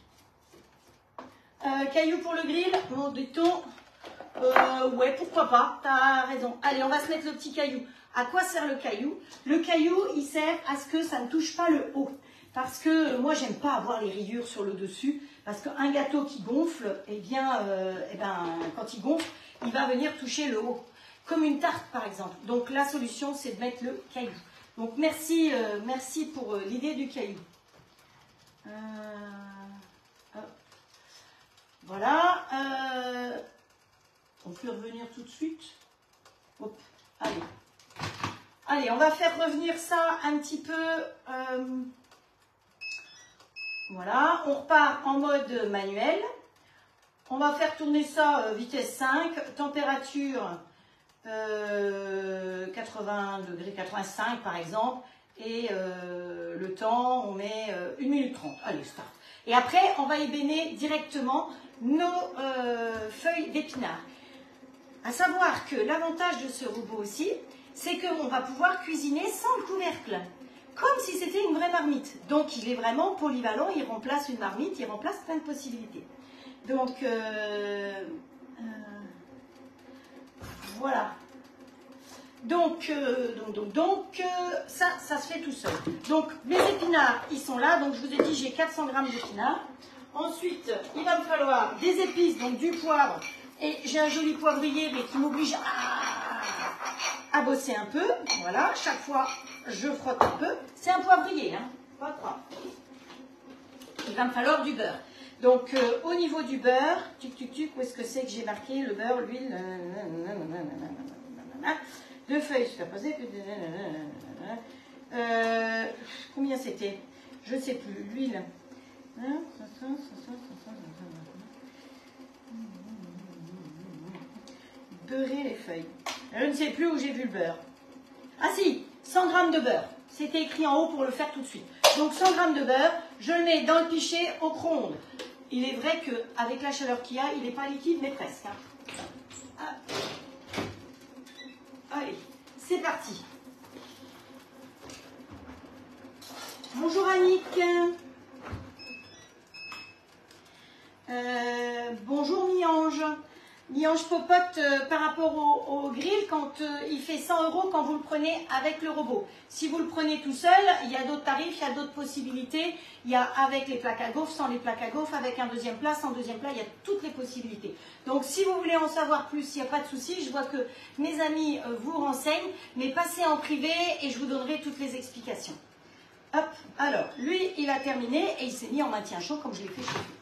Caillou pour le grill, mon dit-on. Ouais, pourquoi pas, t'as raison. Allez, on va se mettre le petit caillou. À quoi sert le caillou? Le caillou, il sert à ce que ça ne touche pas le haut. Parce que moi, j'aime pas avoir les rayures sur le dessus. Parce qu'un gâteau qui gonfle, eh bien, quand il gonfle, il va venir toucher le haut. Comme une tarte, par exemple. Donc, la solution, c'est de mettre le caillou. Donc, merci pour l'idée du caillou. Voilà. On peut revenir tout de suite. Hop, allez. Allez, on va faire revenir ça un petit peu. Voilà, on repart en mode manuel. On va faire tourner ça vitesse 5, température 80 degrés, 85 par exemple. Et le temps, on met 1 minute 30. Allez, start. Et après, on va ébéner directement nos feuilles d'épinards. À savoir que l'avantage de ce robot aussi, c'est qu'on va pouvoir cuisiner sans le couvercle. Comme si c'était une vraie marmite. Donc, il est vraiment polyvalent, il remplace une marmite, il remplace plein de possibilités. Donc, voilà. Donc, ça se fait tout seul. Donc, mes épinards, ils sont là. Donc, je vous ai dit, j'ai 400 g d'épinards. Ensuite, il va me falloir des épices, donc du poivre. Et j'ai un joli poivrier, mais qui m'oblige à bosser un peu. Voilà, chaque fois, je frotte un peu. C'est un poivrier, hein, pas de problème. Il va me falloir du beurre. Donc, au niveau du beurre, où est-ce que c'est que j'ai marqué le beurre, l'huile, 2 feuilles superposées, Combien c'était? Je ne sais plus. L'huile. Beurrer les feuilles. Je ne sais plus où j'ai vu le beurre. Ah si, 100 g de beurre. C'était écrit en haut pour le faire tout de suite. Donc 100 g de beurre, je le mets dans le pichet au micro-ondes. Il est vrai qu'avec la chaleur qu'il y a, il n'est pas liquide, mais presque. Hein. Allez, c'est parti. Bonjour Annick. Bonjour Mi-Ange. Mi-Ange popote par rapport au grill quand il fait 100 € quand vous le prenez avec le robot. Si vous le prenez tout seul, il y a d'autres tarifs, il y a d'autres possibilités. Il y a avec les plaques à gaufres, sans les plaques à gaufres, avec un deuxième plat, sans deuxième plat, il y a toutes les possibilités. Donc si vous voulez en savoir plus, il n'y a pas de souci. Je vois que mes amis vous renseignent, mais passez en privé et je vous donnerai toutes les explications. Hop, alors lui il a terminé et il s'est mis en maintien chaud comme je l'ai fait chez vous.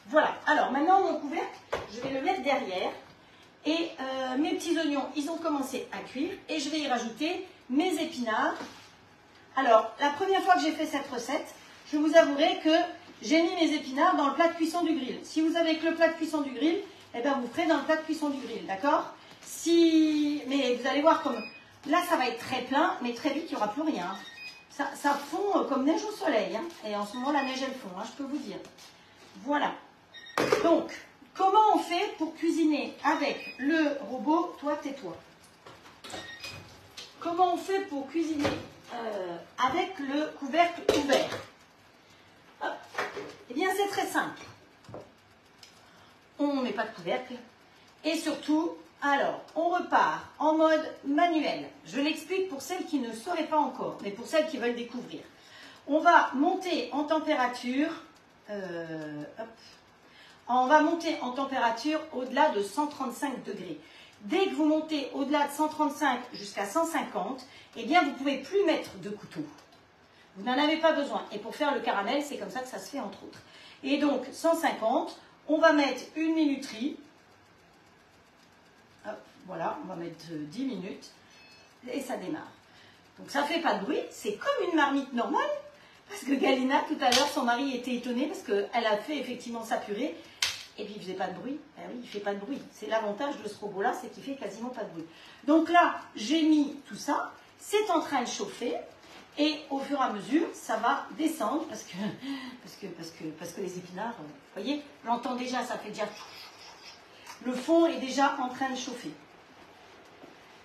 Voilà, alors maintenant mon couvercle, je vais le mettre derrière et mes petits oignons, ils ont commencé à cuire et je vais y rajouter mes épinards. Alors, la première fois que j'ai fait cette recette, je vous avouerai que j'ai mis mes épinards dans le plat de cuisson du grill. Si vous avez que le plat de cuisson du grill, eh bien vous ferez dans le plat de cuisson du grill, d'accord? Mais vous allez voir comme, là ça va être très plein, mais très vite il n'y aura plus rien. Ça fond comme neige au soleil, hein. Et en ce moment la neige elle fond, hein, je peux vous dire. Voilà. Donc, comment on fait pour cuisiner avec le robot? Toi, tais-toi. Comment on fait pour cuisiner avec le couvercle ouvert? Hop. Eh bien, c'est très simple. On ne met pas de couvercle. Et surtout, alors, on repart en mode manuel. Je l'explique pour celles qui ne sauraient pas encore, mais pour celles qui veulent découvrir. On va monter en température... hop. On va monter en température au-delà de 135 degrés. Dès que vous montez au-delà de 135 jusqu'à 150, eh bien vous ne pouvez plus mettre de couteau. Vous n'en avez pas besoin. Et pour faire le caramel, c'est comme ça que ça se fait entre autres. Et donc 150, on va mettre une minuterie. Hop, voilà, on va mettre 10 minutes. Et ça démarre. Donc ça ne fait pas de bruit, c'est comme une marmite normale. Parce que Galina, tout à l'heure, son mari était étonné parce qu'elle a fait effectivement sa purée. Et puis il ne faisait pas de bruit. Eh oui, il ne fait pas de bruit. C'est l'avantage de ce robot-là, c'est qu'il ne fait quasiment pas de bruit. Donc là, j'ai mis tout ça. C'est en train de chauffer. Et au fur et à mesure, ça va descendre. Parce que les épinards, vous voyez, j'entends déjà, ça fait déjà... Le fond est déjà en train de chauffer.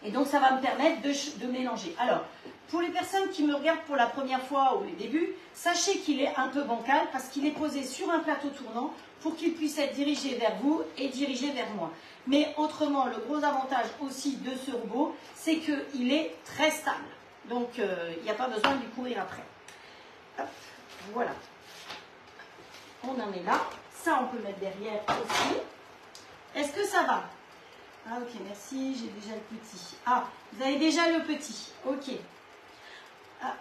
Et donc ça va me permettre de mélanger. Alors, pour les personnes qui me regardent pour la première fois ou les débuts, sachez qu'il est un peu bancal parce qu'il est posé sur un plateau tournant pour qu'il puisse être dirigé vers vous et dirigé vers moi. Mais autrement, le gros avantage aussi de ce robot, c'est qu'il est très stable. Donc, il n'y a pas besoin de lui courir après. Hop, voilà. On en est là. Ça, on peut mettre derrière aussi. Est-ce que ça va? Ah, ok, merci. J'ai déjà le petit. Ah, vous avez déjà le petit. Ok. Ah.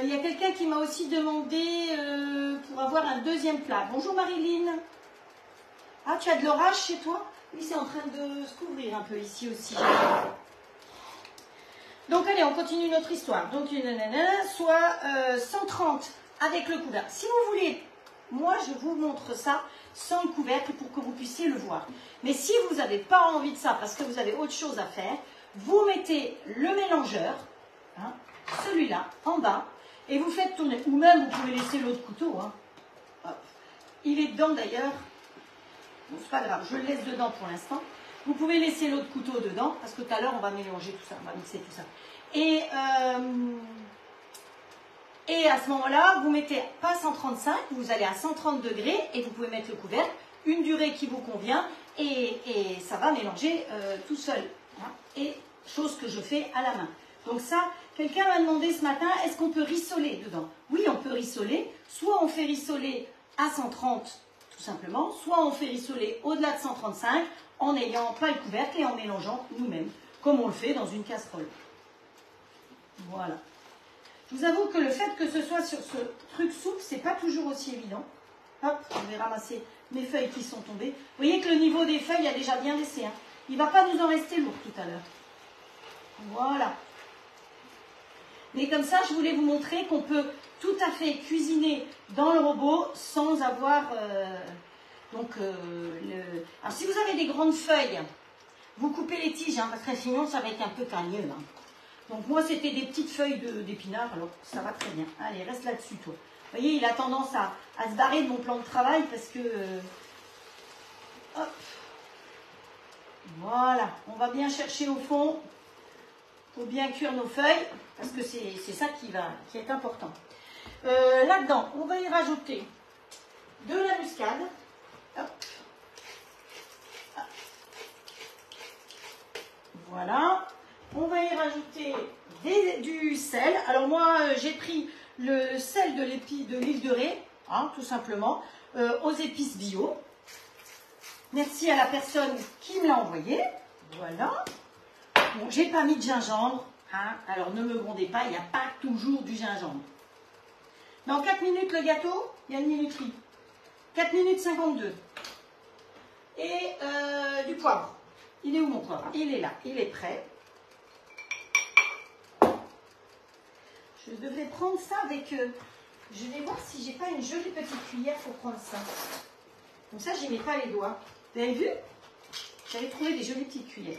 Il y a quelqu'un qui m'a aussi demandé pour avoir un deuxième plat. Bonjour Marilyn. Ah, tu as de l'orage chez toi? Oui, c'est en train de se couvrir un peu ici aussi. Donc allez, on continue notre histoire. Donc une nanana, soit 130 avec le couvercle. Si vous voulez, moi je vous montre ça sans le couvercle pour que vous puissiez le voir. Mais si vous n'avez pas envie de ça parce que vous avez autre chose à faire, vous mettez le mélangeur, hein, celui-là, en bas, et vous faites tourner. Ou même, vous pouvez laisser l'autre couteau. Hein. Hop. Il est dedans d'ailleurs. Bon, c'est pas grave, je le laisse dedans pour l'instant. Vous pouvez laisser l'autre couteau dedans, parce que tout à l'heure, on va mélanger tout ça, on va mixer tout ça. Et à ce moment-là, vous mettez pas 135, vous allez à 130 degrés, et vous pouvez mettre le couvercle, une durée qui vous convient, et ça va mélanger tout seul. Hein. Et chose que je fais à la main. Donc ça, quelqu'un m'a demandé ce matin, est-ce qu'on peut rissoler dedans? Oui, on peut rissoler. Soit on fait rissoler à 130, tout simplement, soit on fait rissoler au-delà de 135, en n'ayant pas le couvercle et en mélangeant nous-mêmes, comme on le fait dans une casserole. Voilà. Je vous avoue que le fait que ce soit sur ce truc souple, c'est pas toujours aussi évident. Hop, je vais ramasser mes feuilles qui sont tombées. Vous voyez que le niveau des feuilles a déjà bien laissé. Hein. Il ne va pas nous en rester lourd tout à l'heure. Voilà. Mais comme ça, je voulais vous montrer qu'on peut tout à fait cuisiner dans le robot sans avoir... Alors, si vous avez des grandes feuilles, vous coupez les tiges, hein, parce que sinon, ça va être un peu cagneux. Hein. Donc, moi, c'était des petites feuilles d'épinards, alors ça va très bien. Allez, reste là-dessus, toi. Vous voyez, il a tendance à se barrer de mon plan de travail parce que... hop. Voilà, on va bien chercher au fond pour bien cuire nos feuilles, parce que c'est ça qui est important. Là-dedans, on va y rajouter de la muscade. Hop. Hop. Voilà. On va y rajouter du sel. Alors moi, j'ai pris le sel de l'huile de raie, hein, tout simplement, aux épices bio. Merci à la personne qui me l'a envoyé. Voilà. Bon, j'ai pas mis de gingembre. Hein, alors ne me grondez pas, il n'y a pas toujours du gingembre. Dans 4 minutes le gâteau, il y a une minuterie. 4 minutes 52. Et du poivre. Il est où mon poivre? Il est là, il est prêt. Je devrais prendre ça avec... je vais voir si j'ai pas une jolie petite cuillère pour prendre ça. Comme ça, j'y mets pas les doigts. Vous avez vu? J'avais trouvé des jolies petites cuillères.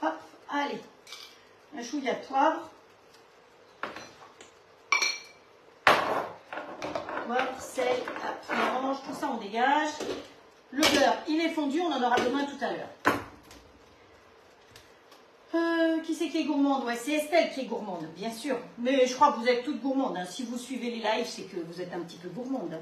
Hop, allez. Un chouïa de poivre. Poivre, sel, hop, on mélange, tout ça on dégage. Le beurre, il est fondu, on en aura besoin tout à l'heure. Qui c'est qui est gourmande? Ouais, c'est Estelle qui est gourmande, bien sûr. Mais je crois que vous êtes toutes gourmandes. Hein. Si vous suivez les lives, c'est que vous êtes un petit peu gourmande.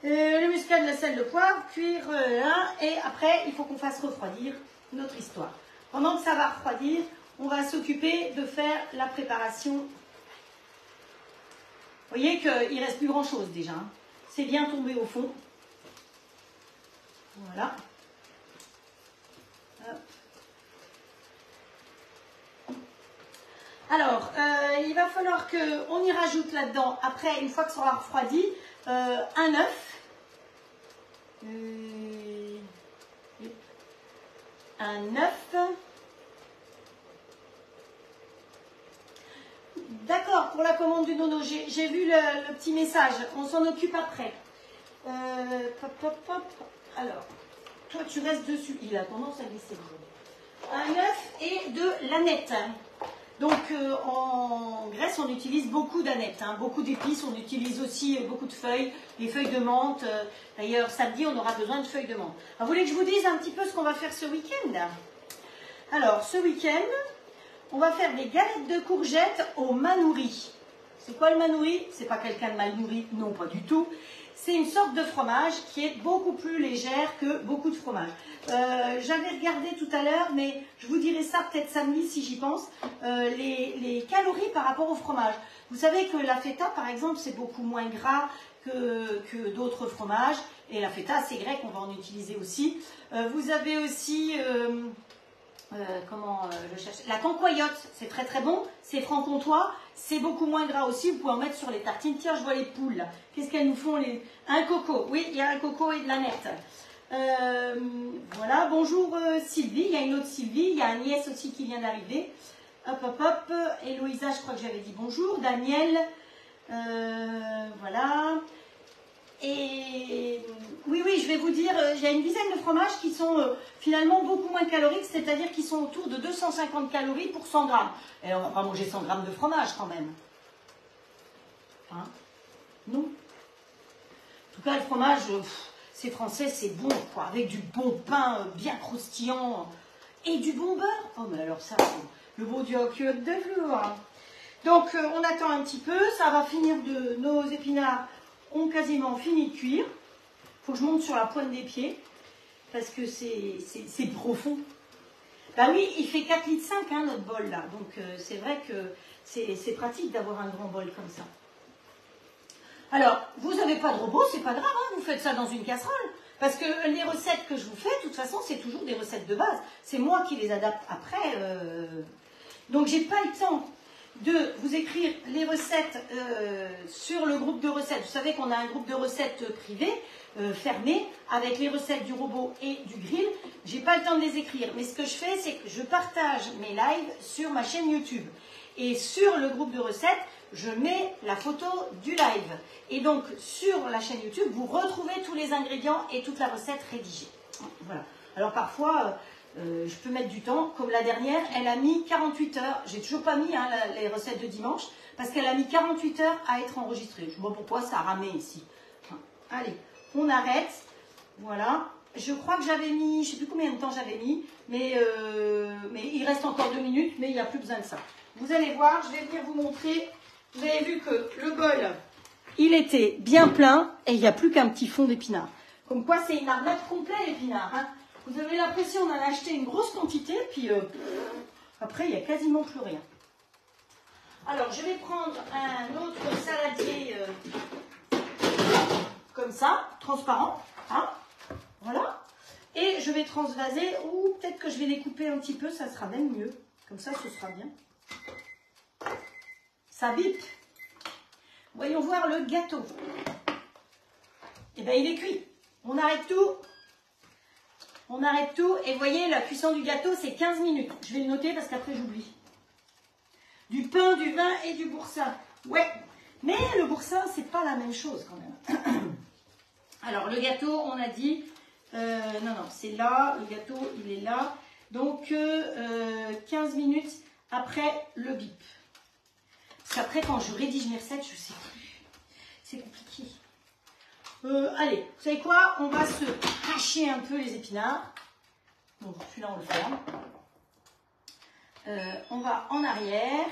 Le muscade, le sel, le poivre, cuire là. Et après, il faut qu'on fasse refroidir notre histoire. Pendant que ça va refroidir, on va s'occuper de faire la préparation. Vous voyez qu'il ne reste plus grand-chose déjà. Hein. C'est bien tombé au fond. Voilà. Hop. Alors, il va falloir qu'on y rajoute là-dedans, après, une fois que ça aura refroidi, un œuf. Un œuf. D'accord, pour la commande du nono, j'ai vu le petit message, on s'en occupe après. Pop, pop, pop. Alors, toi tu restes dessus, il a tendance à glisser. Un œuf et de l'aneth. Donc en Grèce, on utilise beaucoup d'anettes, hein, beaucoup d'épices, on utilise aussi beaucoup de feuilles, les feuilles de menthe. D'ailleurs, samedi, on aura besoin de feuilles de menthe. Alors, vous voulez que je vous dise un petit peu ce qu'on va faire ce week-end? Alors, ce week-end, on va faire des galettes de courgettes au manouri. C'est quoi le manouri? C'est pas quelqu'un de mal nourri? Non, pas du tout. C'est une sorte de fromage qui est beaucoup plus légère que beaucoup de fromages. J'avais regardé tout à l'heure, mais je vous dirai ça peut-être samedi si j'y pense, les calories par rapport au fromage. Vous savez que la feta, par exemple, c'est beaucoup moins gras que d'autres fromages. Et la feta, c'est grec, on va en utiliser aussi. Vous avez aussi... je cherche. La cancoyote, c'est très très bon, c'est franc-comtois, c'est beaucoup moins gras aussi, vous pouvez en mettre sur les tartines. Tiens, je vois les poules, qu'est-ce qu'elles nous font un coco, oui, il y a un coco et de l'aneth. Voilà, bonjour Sylvie, il y a une autre Sylvie, il y a Agnès aussi qui vient d'arriver. Hop, hop, hop, Héloïsa, je crois que j'avais dit bonjour, Daniel, voilà. Et oui, je vais vous dire, il y a une dizaine de fromages qui sont finalement beaucoup moins caloriques, c'est-à-dire qui sont autour de 250 calories pour 100 grammes. Et on ne va pas manger 100 grammes de fromage quand même. Hein? Non. En tout cas, le fromage, c'est français, c'est bon, quoi, avec du bon pain bien croustillant et du bon beurre. Oh, mais alors ça, c'est le beau Dieu de velours. Donc, on attend un petit peu, ça va finir nos épinards ont quasiment fini de cuire. Il faut que je monte sur la pointe des pieds parce que c'est profond. Ben oui, il fait 4,5 litres hein, notre bol là. Donc c'est vrai que c'est pratique d'avoir un grand bol comme ça. Alors, vous n'avez pas de robot, c'est pas grave, hein, vous faites ça dans une casserole. Parce que les recettes que je vous fais, de toute façon, c'est toujours des recettes de base. C'est moi qui les adapte après. Donc j'ai pas le temps. de vous écrire les recettes sur le groupe de recettes. Vous savez qu'on a un groupe de recettes privé, fermé, avec les recettes du robot et du grill. J'ai pas le temps de les écrire, mais ce que je fais, c'est que je partage mes lives sur ma chaîne YouTube. Et sur le groupe de recettes, je mets la photo du live. Et donc, sur la chaîne YouTube, vous retrouvez tous les ingrédients et toute la recette rédigée. Voilà. Alors parfois, je peux mettre du temps. Comme la dernière, elle a mis 48 heures. J'ai toujours pas mis les recettes de dimanche, parce qu'elle a mis 48 heures à être enregistrée. Je ne sais pas pourquoi, ça a ramé ici. Allez, on arrête. Voilà. Je crois que j'avais mis, je ne sais plus combien de temps j'avais mis, mais il reste encore 2 minutes, mais il n'y a plus besoin de ça. Vous allez voir, je vais venir vous montrer. Vous avez vu que le bol, il était bien plein et il n'y a plus qu'un petit fond d'épinards. Comme quoi, c'est une arnaque complète, l'épinard. Hein. Vous avez l'impression d'en acheter une grosse quantité, puis après, il n'y a quasiment plus rien. Alors, je vais prendre un autre saladier comme ça, transparent. Hein. Voilà. Et je vais transvaser, ou peut-être que je vais découper un petit peu, ça sera même mieux. Comme ça, ce sera bien. Ça bip. Voyons voir le gâteau. Eh bien, il est cuit. On arrête tout. On arrête tout. Et vous voyez, la cuisson du gâteau, c'est 15 minutes. Je vais le noter parce qu'après, j'oublie. Du pain, du vin et du boursin. Ouais. Mais le boursin, c'est pas la même chose quand même. Alors, le gâteau, on a dit... non, c'est là. Le gâteau, il est là. Donc, 15 minutes après le bip. Parce qu'après, quand je rédige mes recettes, je ne sais plus. C'est compliqué. Allez, vous savez quoi? On va se hacher un peu les épinards. Donc, celui-là, on le ferme. On va en arrière.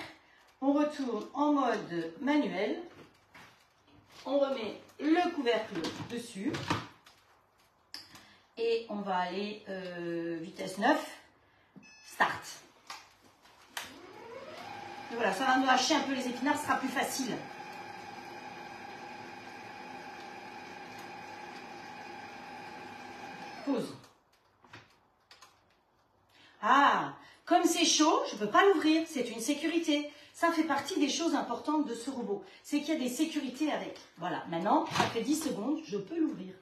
On retourne en mode manuel. On remet le couvercle dessus. Et on va aller vitesse 9. Start. Et voilà, ça va nous hacher un peu les épinards, ce sera plus facile. Pause. Ah, comme c'est chaud, je ne peux pas l'ouvrir, c'est une sécurité. Ça fait partie des choses importantes de ce robot. C'est qu'il y a des sécurités avec. Voilà, maintenant, après 10 secondes, je peux l'ouvrir.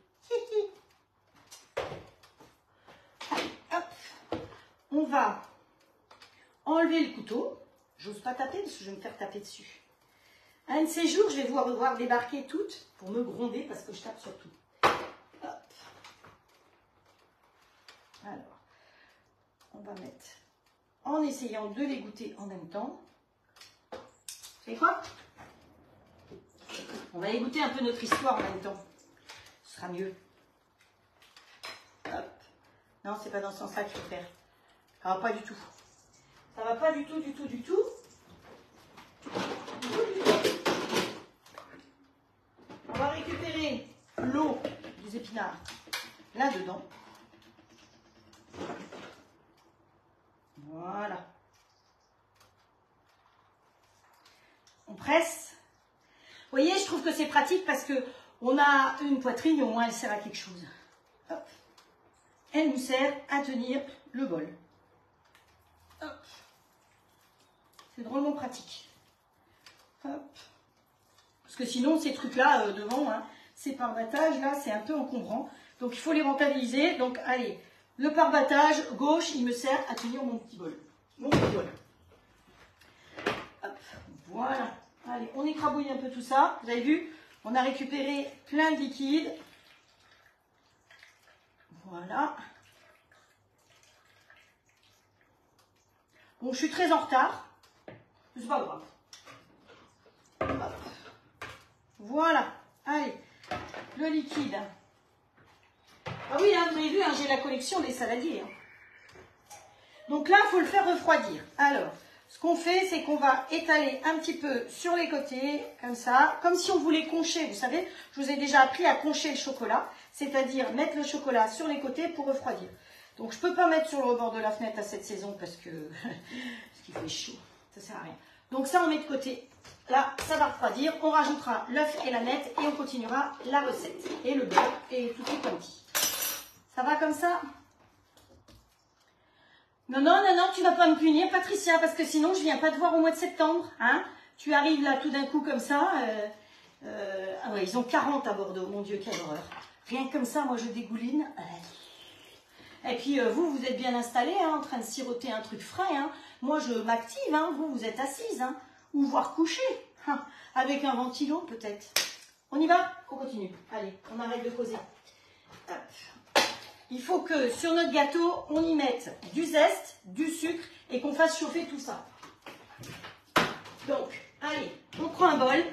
Hop. On va enlever le couteau. J'ose pas taper parce que je vais me faire taper dessus. Un de ces jours, je vais vous voir débarquer toutes pour me gronder parce que je tape sur tout. Hop. Alors, on va mettre, en essayant de les goûter en même temps. Vous savez quoi? On va écouter un peu notre histoire en même temps. Ce sera mieux. Hop. Non, c'est pas dans ce sens-là qu'il faut faire. Ça va pas du tout. Ça va pas du tout, du tout, du tout. On va récupérer l'eau des épinards là-dedans. Voilà. On presse. Vous voyez, je trouve que c'est pratique parce que on a une poitrine et au moins elle sert à quelque chose. Hop. Elle nous sert à tenir le bol. Hop. C'est drôlement pratique. Hop. Parce que sinon, ces trucs-là, devant, hein, ces pare-battages, là, c'est un peu encombrant. Donc, il faut les rentabiliser. Donc, allez, le pare-battage gauche, il me sert à tenir mon petit bol. Mon petit bol. Hop. Voilà. Allez, on écrabouille un peu tout ça. Vous avez vu? On a récupéré plein de liquide. Voilà. Bon, je suis très en retard. C'est pas grave. Hop. Voilà. Allez, le liquide. Ah oui, hein, vous avez vu, hein, j'ai la collection des saladiers. Hein. Donc là, il faut le faire refroidir. Alors, ce qu'on fait, c'est qu'on va étaler un petit peu sur les côtés, comme ça, comme si on voulait concher. Vous savez, je vous ai déjà appris à concher le chocolat, c'est-à-dire mettre le chocolat sur les côtés pour refroidir. Donc, je ne peux pas mettre sur le rebord de la fenêtre à cette saison parce qu'il fait chaud. Ça ne sert à rien. Donc, ça, on met de côté. Là, ça va refroidir. On rajoutera l'œuf et la nette et on continuera la recette. Et le beurre et tout est quanti. Ça va comme ça? Non, non, non, non, tu vas pas me punir, Patricia, parce que sinon, je viens pas te voir au mois de septembre. Hein, tu arrives là tout d'un coup comme ça. Ah ouais, ils ont 40 à Bordeaux, mon Dieu, quelle horreur. Rien que comme ça, moi, je dégouline. Et puis, vous, vous êtes bien installés, hein, en train de siroter un truc frais. Hein. Moi, je m'active, hein, vous, vous êtes assise, hein, ou voire couchée, hein, avec un ventilo, peut-être. On y va? On continue. Allez, on arrête de causer. Hop. Il faut que sur notre gâteau, on y mette du zeste, du sucre et qu'on fasse chauffer tout ça. Donc, allez, on prend un bol,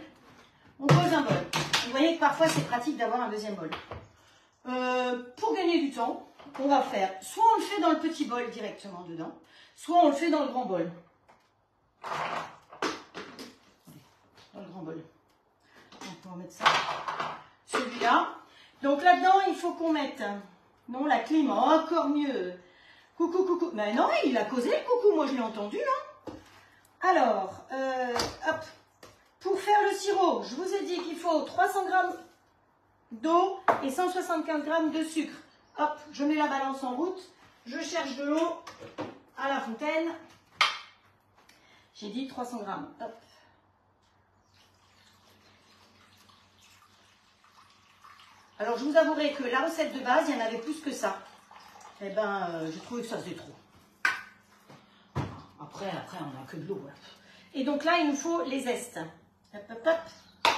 on pose un bol. Vous voyez que parfois, c'est pratique d'avoir un deuxième bol. Pour gagner du temps, on va faire, soit on le fait dans le petit bol directement dedans, soit on le fait dans le grand bol. Dans le grand bol. Donc, on va mettre ça. Celui-là. Donc là-dedans, il faut qu'on mette... Non, la clim, encore mieux. Coucou, coucou. Mais non, il a causé le coucou, moi je l'ai entendu. Hein. Alors, hop. Pour faire le sirop, je vous ai dit qu'il faut 300 g d'eau et 175 g de sucre. Hop, je mets la balance en route. Je cherche de l'eau à la fontaine. J'ai dit 300 g. Hop. Alors, je vous avouerai que la recette de base, il y en avait plus que ça. Eh ben, j'ai trouvé que ça faisait trop. Après, on n'a que de l'eau. Ouais. Et donc là, il nous faut les zestes. Hop, hop, hop.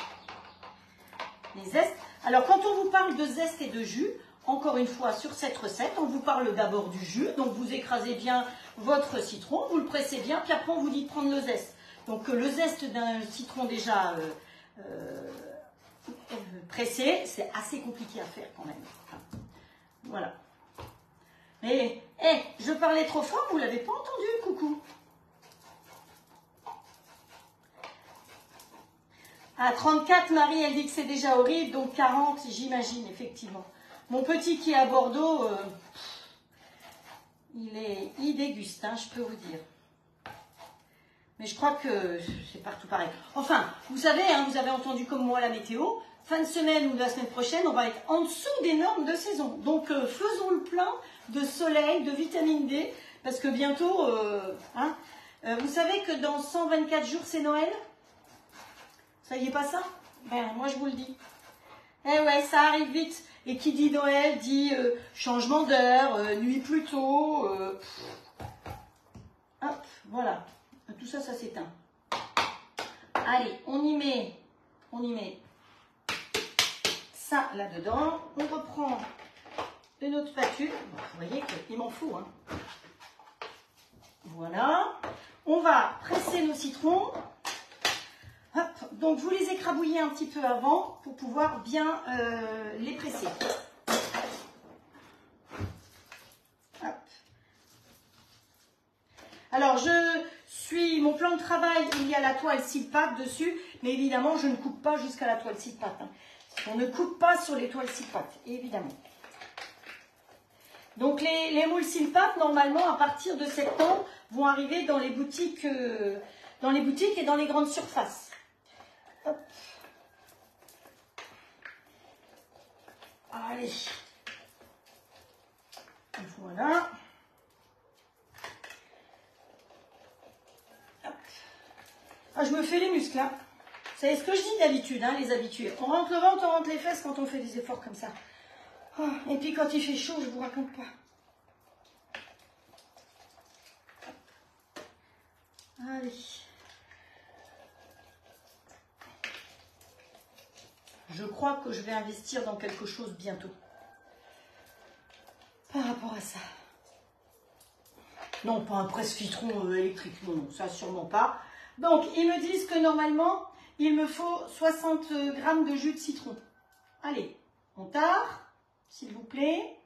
Les zestes. Alors, quand on vous parle de zeste et de jus, encore une fois, sur cette recette, on vous parle d'abord du jus. Donc, vous écrasez bien votre citron, vous le pressez bien, puis après, on vous dit de prendre le zeste. Donc, le zeste d'un citron déjà... pressé, c'est assez compliqué à faire quand même. Enfin, voilà. Mais, je parlais trop fort, vous ne l'avez pas entendu, coucou. À 34, Marie, elle dit que c'est déjà horrible, donc 40, j'imagine, effectivement. Mon petit qui est à Bordeaux, il déguste, hein, je peux vous dire. Mais je crois que c'est partout pareil. Enfin, vous savez, hein, vous avez entendu comme moi la météo. Fin de semaine ou de la semaine prochaine, on va être en dessous des normes de saison. Donc, faisons le plein de soleil, de vitamine D, parce que bientôt, vous savez que dans 124 jours, c'est Noël? Ça y est pas ça? Ben, moi, je vous le dis. Eh ouais, ça arrive vite. Et qui dit Noël dit changement d'heure, nuit plus tôt. Hop, voilà. Tout ça, ça s'éteint. Allez, on y met ça là-dedans. On reprend une autre spatule. Bon, vous voyez qu'il m'en faut. Hein. Voilà. On va presser nos citrons. Hop. Donc, vous les écrabouillez un petit peu avant pour pouvoir bien les presser. Hop. Alors, mon plan de travail, il y a la toile Silpat dessus, mais évidemment, je ne coupe pas jusqu'à la toile Silpat. Hein. On ne coupe pas sur les toiles Silpat, évidemment. Donc, les moules Silpat, normalement, à partir de septembre, vont arriver dans les boutiques et dans les grandes surfaces. Hop. Allez. Voilà. Ah, je me fais les muscles, hein. Vous savez ce que je dis d'habitude, hein, les habitués. On rentre le ventre, on rentre les fesses quand on fait des efforts comme ça. Oh, et puis quand il fait chaud, je vous raconte pas. Allez. Je crois que je vais investir dans quelque chose bientôt. Par rapport à ça. Non, pas un presse-citron électrique. Non, non, ça sûrement pas. Donc, ils me disent que normalement, il me faut 60 g de jus de citron. Allez, on tard, s'il vous plaît.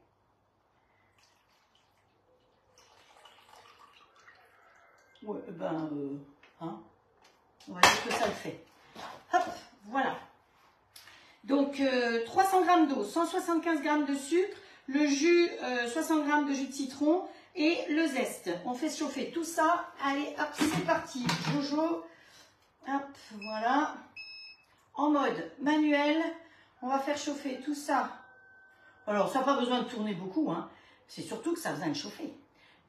Ouais, hein, on va dire que ça le fait. Hop, voilà. Donc, 300 g d'eau, 175 g de sucre, le jus, 60 g de jus de citron et le zeste. On fait chauffer tout ça. Allez, hop, c'est parti. Jojo. Hop, voilà. En mode manuel, on va faire chauffer tout ça. Alors, ça n'a pas besoin de tourner beaucoup, hein. C'est surtout que ça a besoin de chauffer.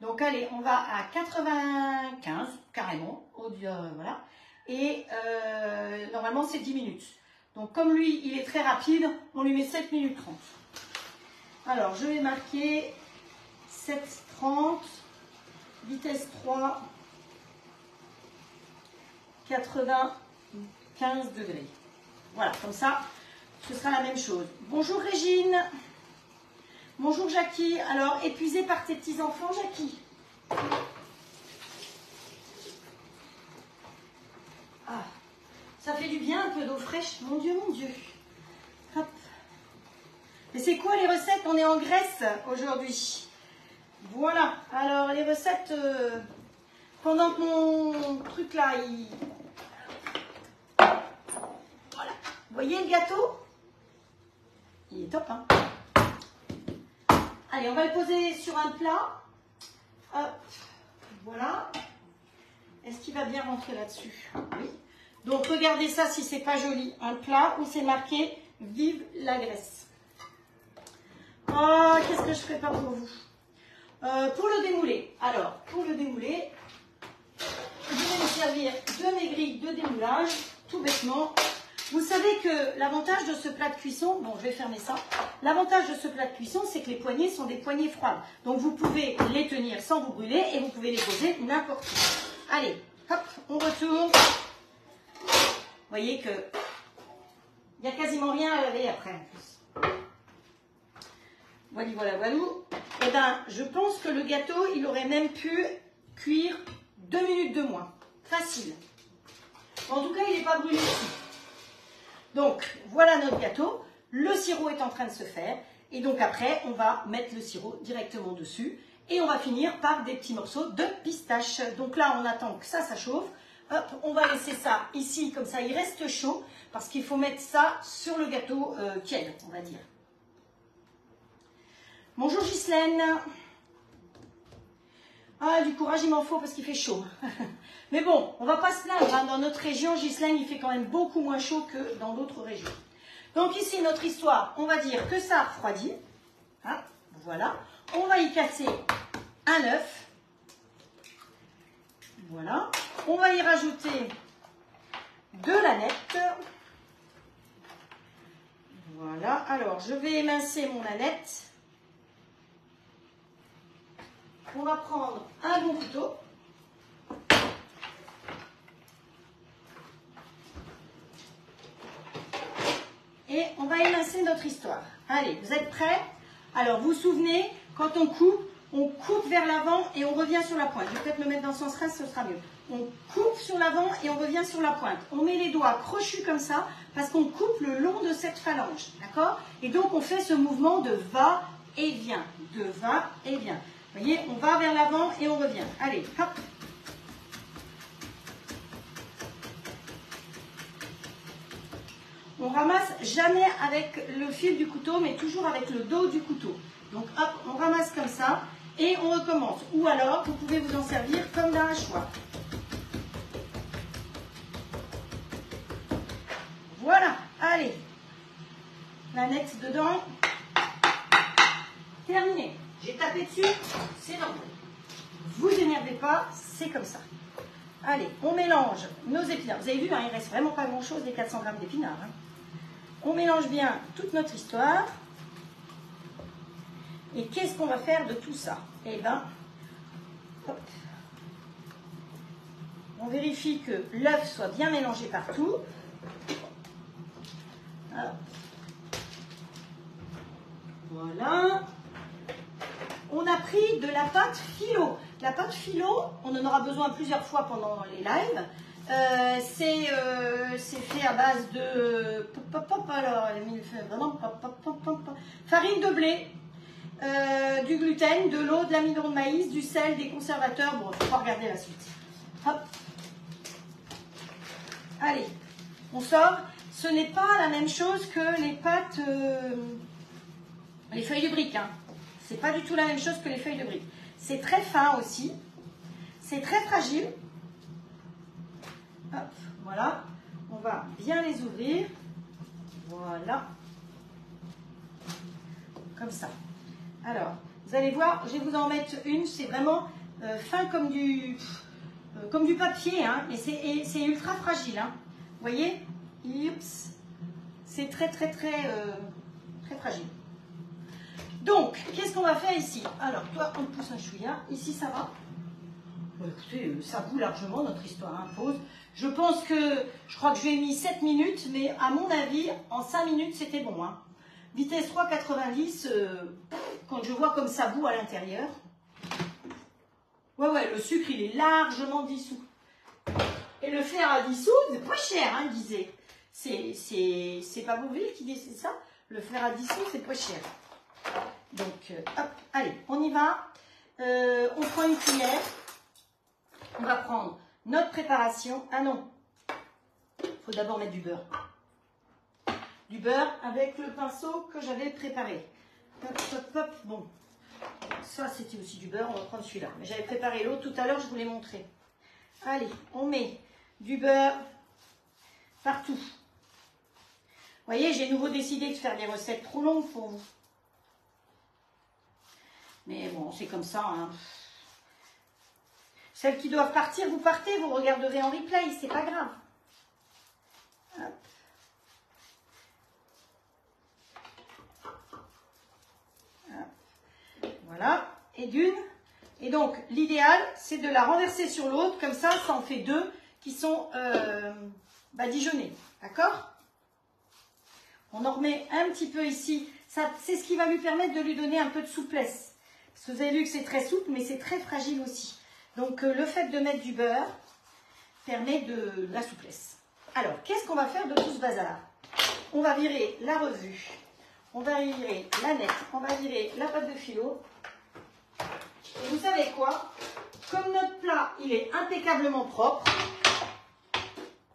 Donc allez, on va à 95 carrément, voilà. Et normalement c'est 10 minutes. Donc comme lui, il est très rapide, on lui met 7 minutes 30. Alors je vais marquer 7,30, vitesse 3, 95 degrés. Voilà, comme ça, ce sera la même chose. Bonjour Régine. Bonjour Jackie. Alors, épuisée par tes petits-enfants, Jackie? Ah, ça fait du bien un peu d'eau fraîche. Mon Dieu, mon Dieu. Hop. Et c'est quoi les recettes? On est en Grèce aujourd'hui. Voilà. Alors, les recettes, pendant que mon truc là, il... Voilà. Vous voyez le gâteau? Il est top, hein? Allez, on va le poser sur un plat. Hop, voilà. Est-ce qu'il va bien rentrer là-dessus? Oui. Donc, regardez ça si c'est pas joli. Un plat où c'est marqué « Vive la Grèce ». Oh, qu'est-ce que je ferai pas pour vous? Pour le démouler. Alors, pour le démouler, je vais me servir de mes grilles de démoulage, tout bêtement. Vous savez que l'avantage de ce plat de cuisson, bon je vais fermer ça, l'avantage de ce plat de cuisson c'est que les poignées sont des poignées froides. Donc vous pouvez les tenir sans vous brûler et vous pouvez les poser n'importe où. Allez, hop, on retourne. Vous voyez que il n'y a quasiment rien à laver après en plus. Voilà, voilà, voilà. Et ben je pense que le gâteau il aurait même pu cuire 2 minutes de moins. Facile. En tout cas il n'est pas brûlé ici. Donc, voilà notre gâteau. Le sirop est en train de se faire. Et donc après, on va mettre le sirop directement dessus. Et on va finir par des petits morceaux de pistache. Donc là, on attend que ça chauffe. Hop, on va laisser ça ici, comme ça, il reste chaud. Parce qu'il faut mettre ça sur le gâteau tiède, on va dire. Bonjour Ghislaine. Ah, du courage, il m'en faut parce qu'il fait chaud. Mais bon, on ne va pas se plaindre. Hein. Dans notre région, Ghislaine, il fait quand même beaucoup moins chaud que dans d'autres régions. Donc ici, notre histoire, on va dire que ça refroidit. Hein, voilà. On va y casser un œuf. Voilà. On va y rajouter de l'aneth. Voilà. Alors, je vais émincer mon aneth. On va prendre un bon couteau. Et on va émincer notre histoire. Allez, vous êtes prêts? Alors, vous vous souvenez, quand on coupe vers l'avant et on revient sur la pointe. Je vais peut-être me mettre dans ce sens-là, ce sera mieux. On coupe sur l'avant et on revient sur la pointe. On met les doigts crochus comme ça parce qu'on coupe le long de cette phalange. D'accord? Et donc, on fait ce mouvement de va et vient. De va et vient. Vous voyez, on va vers l'avant et on revient. Allez, hop. On ramasse jamais avec le fil du couteau, mais toujours avec le dos du couteau. Donc hop, on ramasse comme ça et on recommence. Ou alors, vous pouvez vous en servir comme d'un hachoir. Voilà, allez. L'aneth dedans. Terminé. J'ai tapé dessus, c'est normal. Vous énervez pas, c'est comme ça. Allez, on mélange nos épinards. Vous avez vu, hein, il reste vraiment pas grand-chose des 400 grammes d'épinards. Hein. On mélange bien toute notre histoire. Et qu'est-ce qu'on va faire de tout ça? Eh bien, on vérifie que l'œuf soit bien mélangé partout. Hop. Voilà. On a pris de la pâte phyllo. La pâte phyllo, on en aura besoin plusieurs fois pendant les lives. C'est fait à base de farine de blé, du gluten, de l'eau, de l'amidon de maïs, du sel, des conservateurs. Bon, il faut pas regarder la suite. Hop. Allez, on sort. Ce n'est pas la même chose que les pâtes, les feuilles de briques. Hein. C'est pas du tout la même chose que les feuilles de briques. C'est très fin aussi. C'est très fragile. Hop, voilà. On va bien les ouvrir. Voilà. Comme ça. Alors, Vous allez voir, je vais vous en mettre une, c'est vraiment fin comme du papier, hein, et c'est ultra fragile. Hein. Vous voyez? Oups. C'est très fragile. Donc, qu'est-ce qu'on va faire ici? Alors, toi, on te pousse un chouïa. Ici, ça va. Bon, écoutez, ça bout largement, notre histoire impose. Je pense que, je crois que je lui ai mis 7 minutes, mais à mon avis, en 5 minutes, c'était bon. Hein. Vitesse 3,90, quand je vois comme ça bout à l'intérieur. Ouais, le sucre, il est largement dissous. Et le fer à dissoudre, c'est pas cher, hein, il disait. C'est pas Bourvil qui disait ça. Le fer à dissoudre, c'est pas cher. Donc, hop, allez, on y va. On prend une cuillère. On va prendre notre préparation. Ah non, il faut d'abord mettre du beurre. Du beurre avec le pinceau que j'avais préparé. Hop, hop, hop. Bon, ça c'était aussi du beurre, on va prendre celui-là. Mais j'avais préparé l'autre tout à l'heure, je vous l'ai montré. Allez, on met du beurre partout. Vous voyez, j'ai nouveau décidé de faire des recettes trop longues pour vous. Mais bon, c'est comme ça. Hein. Celles qui doivent partir, vous partez, vous regarderez en replay, c'est pas grave. Hop. Voilà, et d'une. Et donc, l'idéal, c'est de la renverser sur l'autre, comme ça en fait deux qui sont badigeonnés. D'accord? On en remet un petit peu ici. C'est ce qui va lui permettre de lui donner un peu de souplesse. Parce que vous avez vu que c'est très souple, mais c'est très fragile aussi. Donc, le fait de mettre du beurre permet de la souplesse. Alors, qu'est-ce qu'on va faire de tout ce bazar? On va virer la revue. On va virer la nette. On va virer la pâte de philo. Et vous savez quoi? Comme notre plat, il est impeccablement propre,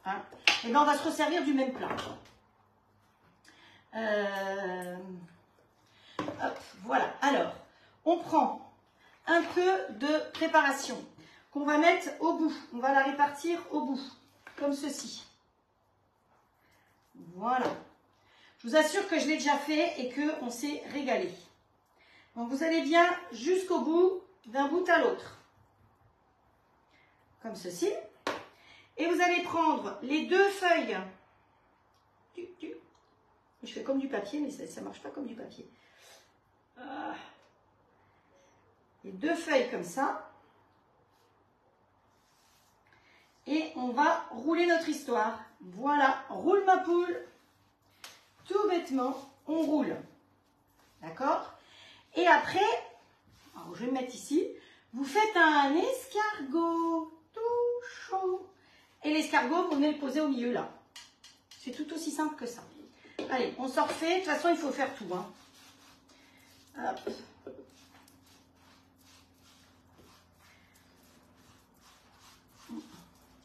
hein, et ben on va se resservir du même plat. Hop, voilà. Alors, on prend un peu de préparation qu'on va mettre au bout. On va la répartir au bout, comme ceci. Voilà. Je vous assure que je l'ai déjà fait et qu'on s'est régalé. Donc, vous allez bien jusqu'au bout, d'un bout à l'autre. Comme ceci. Et vous allez prendre les deux feuilles. Je fais comme du papier, mais ça ne marche pas comme du papier. Les deux feuilles comme ça. Et on va rouler notre histoire. Voilà, roule ma poule. Tout bêtement, on roule. D'accord? Et après, alors je vais me mettre ici, vous faites un escargot tout chaud. Et l'escargot, vous venez le poser au milieu là. C'est tout aussi simple que ça. Allez, on s'en refait. De toute façon, il faut faire tout. Hein. Hop.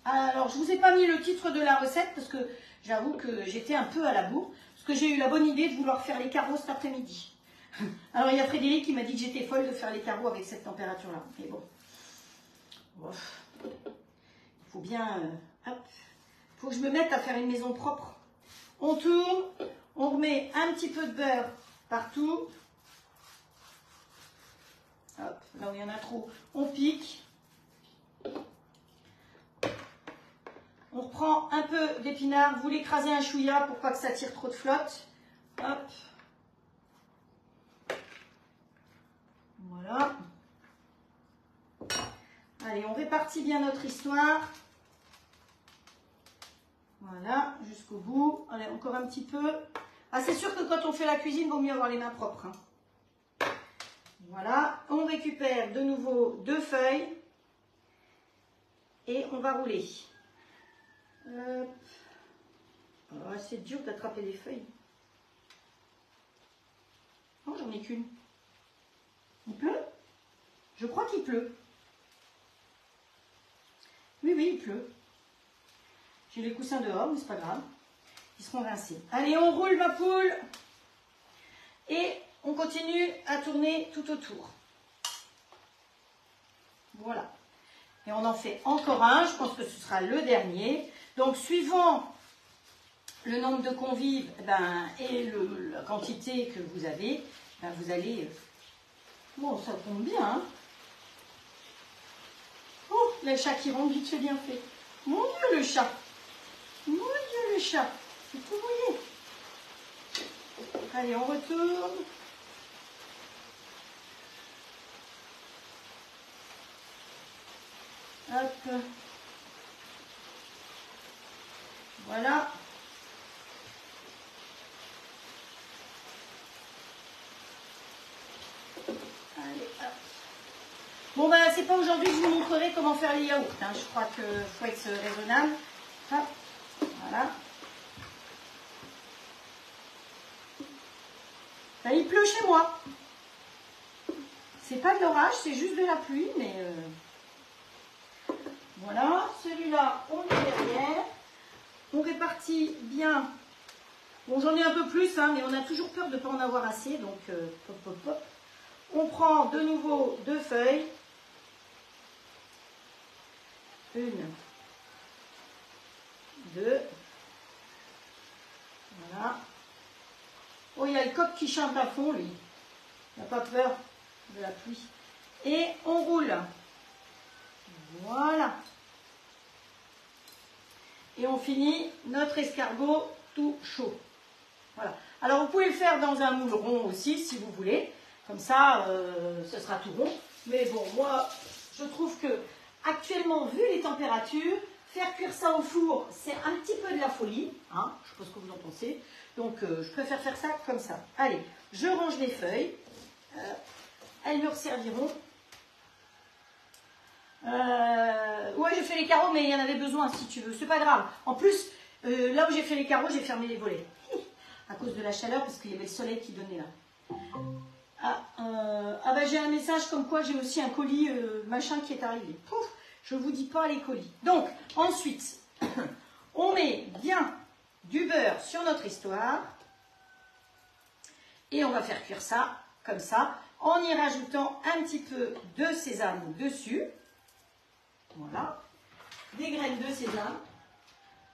Alors, je ne vous ai pas mis le titre de la recette parce que j'avoue que j'étais un peu à la bourre. Parce que j'ai eu la bonne idée de vouloir faire les carreaux cet après-midi. Alors, il y a Frédéric qui m'a dit que j'étais folle de faire les carreaux avec cette température-là. Mais bon. Il faut bien... hop. Il faut que je me mette à faire une maison propre. On tourne. On remet un petit peu de beurre partout. Hop. Là où il y en a trop, on pique. On reprend un peu d'épinards. Vous l'écrasez un chouïa pour pas que ça tire trop de flotte. Hop. Voilà. Allez, on répartit bien notre histoire. Voilà, jusqu'au bout. Allez, encore un petit peu. Ah, c'est sûr que quand on fait la cuisine, il vaut mieux avoir les mains propres. Hein. Voilà, on récupère de nouveau deux feuilles. Et on va rouler. Oh, c'est dur d'attraper les feuilles. Oh, j'en ai qu'une. Il pleut? Je crois qu'il pleut. Oui, il pleut. J'ai les coussins dehors, mais c'est pas grave. Ils seront rincés. Allez, on roule ma poule. Et on continue à tourner tout autour. Voilà. Et on en fait encore un. Je pense que ce sera le dernier. Donc, suivant le nombre de convives et la quantité que vous avez, vous allez Bon, ça tombe bien. Hein. Oh, le chat qui rentre vite fait bien fait. Mon Dieu, le chat. Mon Dieu, le chat. C'est tout mouillé. Allez, on retourne. Hop. Voilà. Allez, hop. Bon, ben, c'est pas aujourd'hui que je vous montrerai comment faire les yaourts. Hein. Je crois qu'il faut être raisonnable. Hop. Voilà. Ben, il pleut chez moi. C'est pas de l'orage, c'est juste de la pluie, mais voilà. Celui-là, on est derrière. On répartit bien. Bon, j'en ai un peu plus, hein, mais on a toujours peur de ne pas en avoir assez, donc pop, pop, pop. On prend de nouveau 2 feuilles. Une, 2. Voilà. Oh, il y a le coq qui chante à fond, lui. Il n'a pas peur de la pluie. Et on roule. Voilà. Et on finit notre escargot tout chaud. Voilà. Alors, vous pouvez le faire dans un moule rond aussi, si vous voulez. Comme ça, ce sera tout rond. Mais bon, moi, je trouve que actuellement, vu les températures, faire cuire ça au four, c'est un petit peu de la folie. Hein, je ne sais pas ce que vous en pensez. Donc, je préfère faire ça comme ça. Allez, je range les feuilles. Elles me resserviront. Ouais, j'ai fait les carreaux, mais il y en avait besoin si tu veux. C'est pas grave. En plus, là où j'ai fait les carreaux, j'ai fermé les volets. À cause de la chaleur, parce qu'il y avait le soleil qui donnait là. Ah bah j'ai un message comme quoi j'ai aussi un colis machin qui est arrivé. Pouf, je vous dis pas les colis. Donc, ensuite, on met bien du beurre sur notre histoire. Et on va faire cuire ça, comme ça, en y rajoutant un petit peu de sésame dessus. Voilà. Des graines de sésame.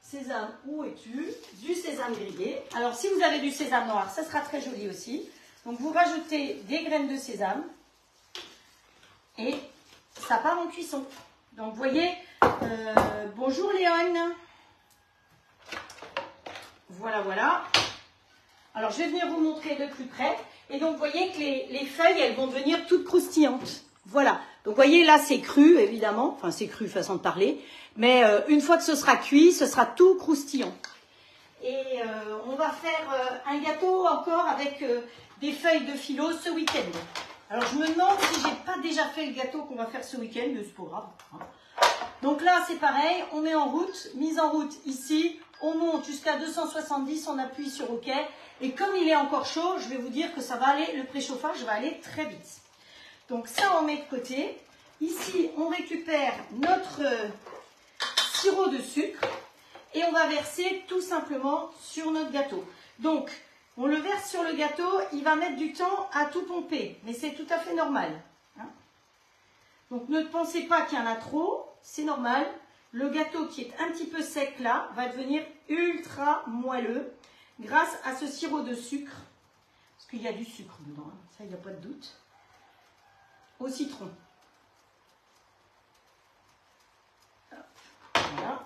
Sésame, où es-tu? Du sésame grillé. Alors, si vous avez du sésame noir, ça sera très joli aussi. Donc, vous rajoutez des graines de sésame. Et ça part en cuisson. Donc, vous voyez, bonjour Léon. Voilà, voilà. Alors, je vais venir vous montrer de plus près. Et donc, vous voyez que les feuilles, elles vont devenir toutes croustillantes. Voilà. Donc, vous voyez, là, c'est cru, évidemment. Enfin, c'est cru, façon de parler. Mais une fois que ce sera cuit, ce sera tout croustillant. Et on va faire un gâteau encore avec des feuilles de philo ce week-end. Alors, je me demande si j'ai pas déjà fait le gâteau qu'on va faire ce week-end, mais c'est pas grave. Hein. Donc là, c'est pareil. On met en route. Mise en route ici. On monte jusqu'à 270. On appuie sur OK. Et comme il est encore chaud, je vais vous dire que ça va aller, le préchauffage va aller très vite. Donc ça, on met de côté. Ici, on récupère notre sirop de sucre et on va verser tout simplement sur notre gâteau. Donc, on le verse sur le gâteau, il va mettre du temps à tout pomper, mais c'est tout à fait normal. Hein. Donc, ne pensez pas qu'il y en a trop, c'est normal. Le gâteau qui est un petit peu sec là va devenir ultra moelleux grâce à ce sirop de sucre, parce qu'il y a du sucre dedans, hein. Ça il n'y a pas de doute, au citron. Voilà.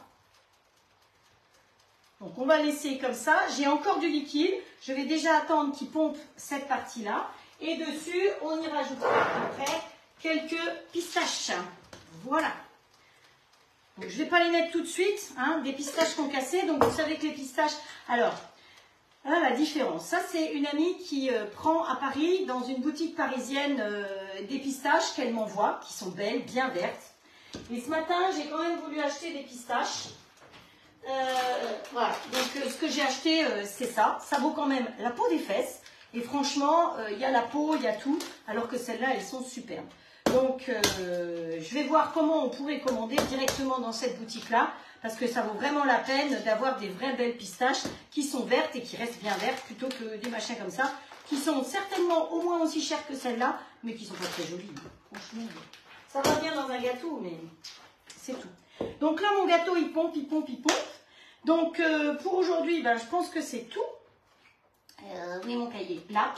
Donc on va laisser comme ça. J'ai encore du liquide. Je vais déjà attendre qu'il pompe cette partie-là. Et dessus, on y rajoutera après quelques pistaches. Voilà. Donc, je ne vais pas les mettre tout de suite. Hein, des pistaches sont cassées. Donc vous savez que les pistaches... Alors, là, la différence. Ça, c'est une amie qui prend à Paris, dans une boutique parisienne, des pistaches qu'elle m'envoie, qui sont belles, bien vertes. Et ce matin, j'ai quand même voulu acheter des pistaches. Voilà, donc ce que j'ai acheté, c'est ça. Ça vaut quand même la peau des fesses. Et franchement, il y a la peau, il y a tout. Alors que celles-là, elles sont superbes. Donc, je vais voir comment on pourrait commander directement dans cette boutique-là. Parce que ça vaut vraiment la peine d'avoir des vraies belles pistaches qui sont vertes et qui restent bien vertes. Plutôt que des machins comme ça. Qui sont certainement au moins aussi chères que celles-là. Mais qui sont pas très jolies. Franchement, ça va bien dans un gâteau, mais c'est tout. Donc là, mon gâteau, il pompe, il pompe, il pompe. Donc, pour aujourd'hui, ben, je pense que c'est tout. Oui, mon cahier, là.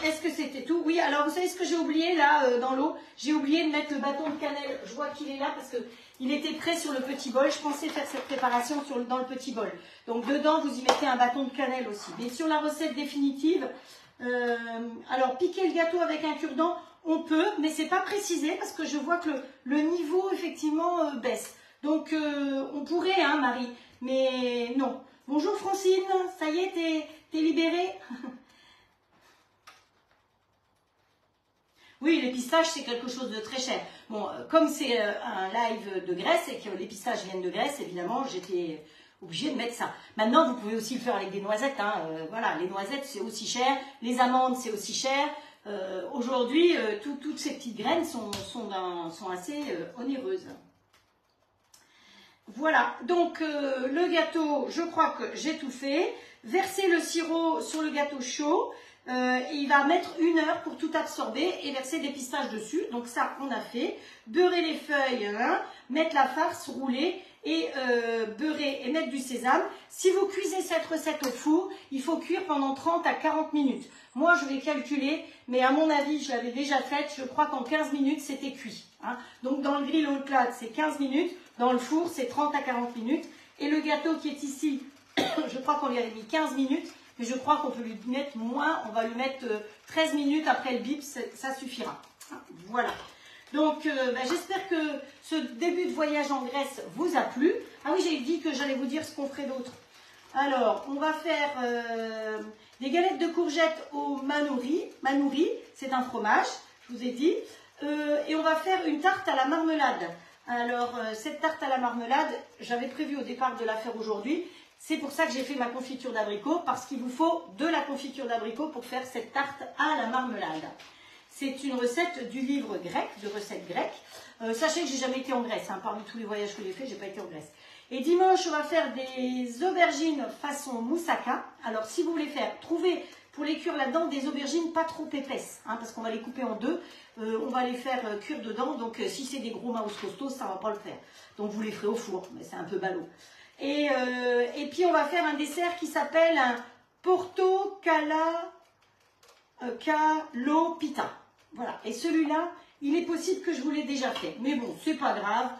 Est-ce que c'était tout? Oui, alors vous savez ce que j'ai oublié là dans l'eau? J'ai oublié de mettre le bâton de cannelle. Je vois qu'il est là parce qu'il était prêt sur le petit bol. Je pensais faire cette préparation dans le petit bol. Donc dedans, vous y mettez un bâton de cannelle aussi. Mais sur la recette définitive, alors piquer le gâteau avec un cure-dent, on peut, mais c'est pas précisé parce que je vois que le niveau effectivement baisse. Donc on pourrait, hein Marie, mais non. Bonjour Francine, ça y est, t'es libérée? Oui, les pistaches, c'est quelque chose de très cher. Bon, comme c'est un live de Grèce et que les pistaches viennent de Grèce, évidemment, j'étais obligée de mettre ça. Maintenant, vous pouvez aussi le faire avec des noisettes. Hein. Voilà, les noisettes, c'est aussi cher. Les amandes, c'est aussi cher. Aujourd'hui, toutes ces petites graines sont assez onéreuses. Voilà, donc le gâteau, je crois que j'ai tout fait. Versez le sirop sur le gâteau chaud. Il va mettre 1 heure pour tout absorber et verser des pistaches dessus. Donc ça, on a fait. Beurrer les feuilles, hein, mettre la farce, rouler et beurrer et mettre du sésame. Si vous cuisez cette recette au four, il faut cuire pendant 30 à 40 minutes. Moi, je vais calculer, mais à mon avis, je l'avais déjà faite. Je crois qu'en 15 minutes, c'était cuit. Hein. Donc dans le grill au-delà, c'est 15 minutes. Dans le four, c'est 30 à 40 minutes. Et le gâteau qui est ici, je crois qu'on lui avait mis 15 minutes. Mais je crois qu'on peut lui mettre moins, on va lui mettre 13 minutes après le bip, ça suffira. Voilà. Donc j'espère que ce début de voyage en Grèce vous a plu. Ah oui, j'ai dit que j'allais vous dire ce qu'on ferait d'autre. Alors, on va faire des galettes de courgettes au manouri. Manouri, c'est un fromage, je vous ai dit. Et on va faire une tarte à la marmelade. Alors, cette tarte à la marmelade, j'avais prévu au départ de la faire aujourd'hui. C'est pour ça que j'ai fait ma confiture d'abricot, parce qu'il vous faut de la confiture d'abricot pour faire cette tarte à la marmelade. C'est une recette du livre grec, de recettes grecques. Sachez que j'ai jamais été en Grèce, hein, parmi tous les voyages que j'ai fait, j'ai pas été en Grèce. Et dimanche, on va faire des aubergines façon moussaka. Alors, si vous voulez faire, trouvez pour les cuire là-dedans des aubergines pas trop épaisses, hein, parce qu'on va les couper en deux. On va les faire cuire dedans, donc si c'est des gros maus costauds, ça va pas le faire. Donc, vous les ferez au four, mais c'est un peu ballot. Et puis on va faire un dessert qui s'appelle un Porto Calopita. Voilà. Et celui-là, il est possible que je vous l'ai déjà fait. Mais bon, c'est pas grave.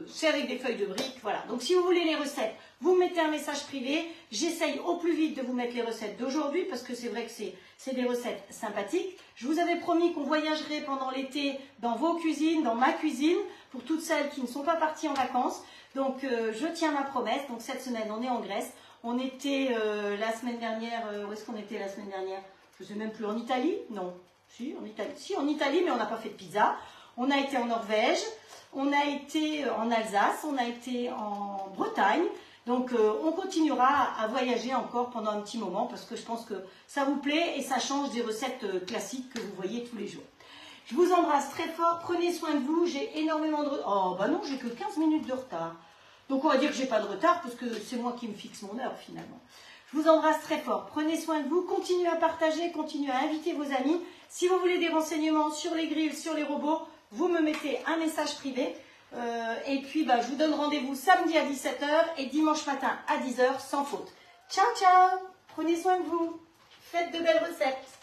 C'est avec des feuilles de briques. Voilà. Donc si vous voulez les recettes, vous mettez un message privé. J'essaye au plus vite de vous mettre les recettes d'aujourd'hui parce que c'est vrai que c'est des recettes sympathiques. Je vous avais promis qu'on voyagerait pendant l'été dans vos cuisines, dans ma cuisine, pour toutes celles qui ne sont pas parties en vacances. Donc, je tiens ma promesse. Donc, cette semaine, on est en Grèce. On était la semaine dernière... où est-ce qu'on était la semaine dernière? Je ne sais même plus. En Italie? Non. Si, en Italie. Si, en Italie, mais on n'a pas fait de pizza. On a été en Norvège. On a été en Alsace. On a été en Bretagne. Donc, on continuera à voyager encore pendant un petit moment parce que je pense que ça vous plaît et ça change des recettes classiques que vous voyez tous les jours. Je vous embrasse très fort. Prenez soin de vous. J'ai énormément de... Oh, bah non, j'ai que 15 minutes de retard. Donc on va dire que j'ai pas de retard parce que c'est moi qui me fixe mon heure finalement. Je vous embrasse très fort. Prenez soin de vous. Continuez à partager, continuez à inviter vos amis. Si vous voulez des renseignements sur les grilles, sur les robots, vous me mettez un message privé. Et puis je vous donne rendez-vous samedi à 17 h et dimanche matin à 10 h sans faute. Ciao, ciao. Prenez soin de vous. Faites de belles recettes.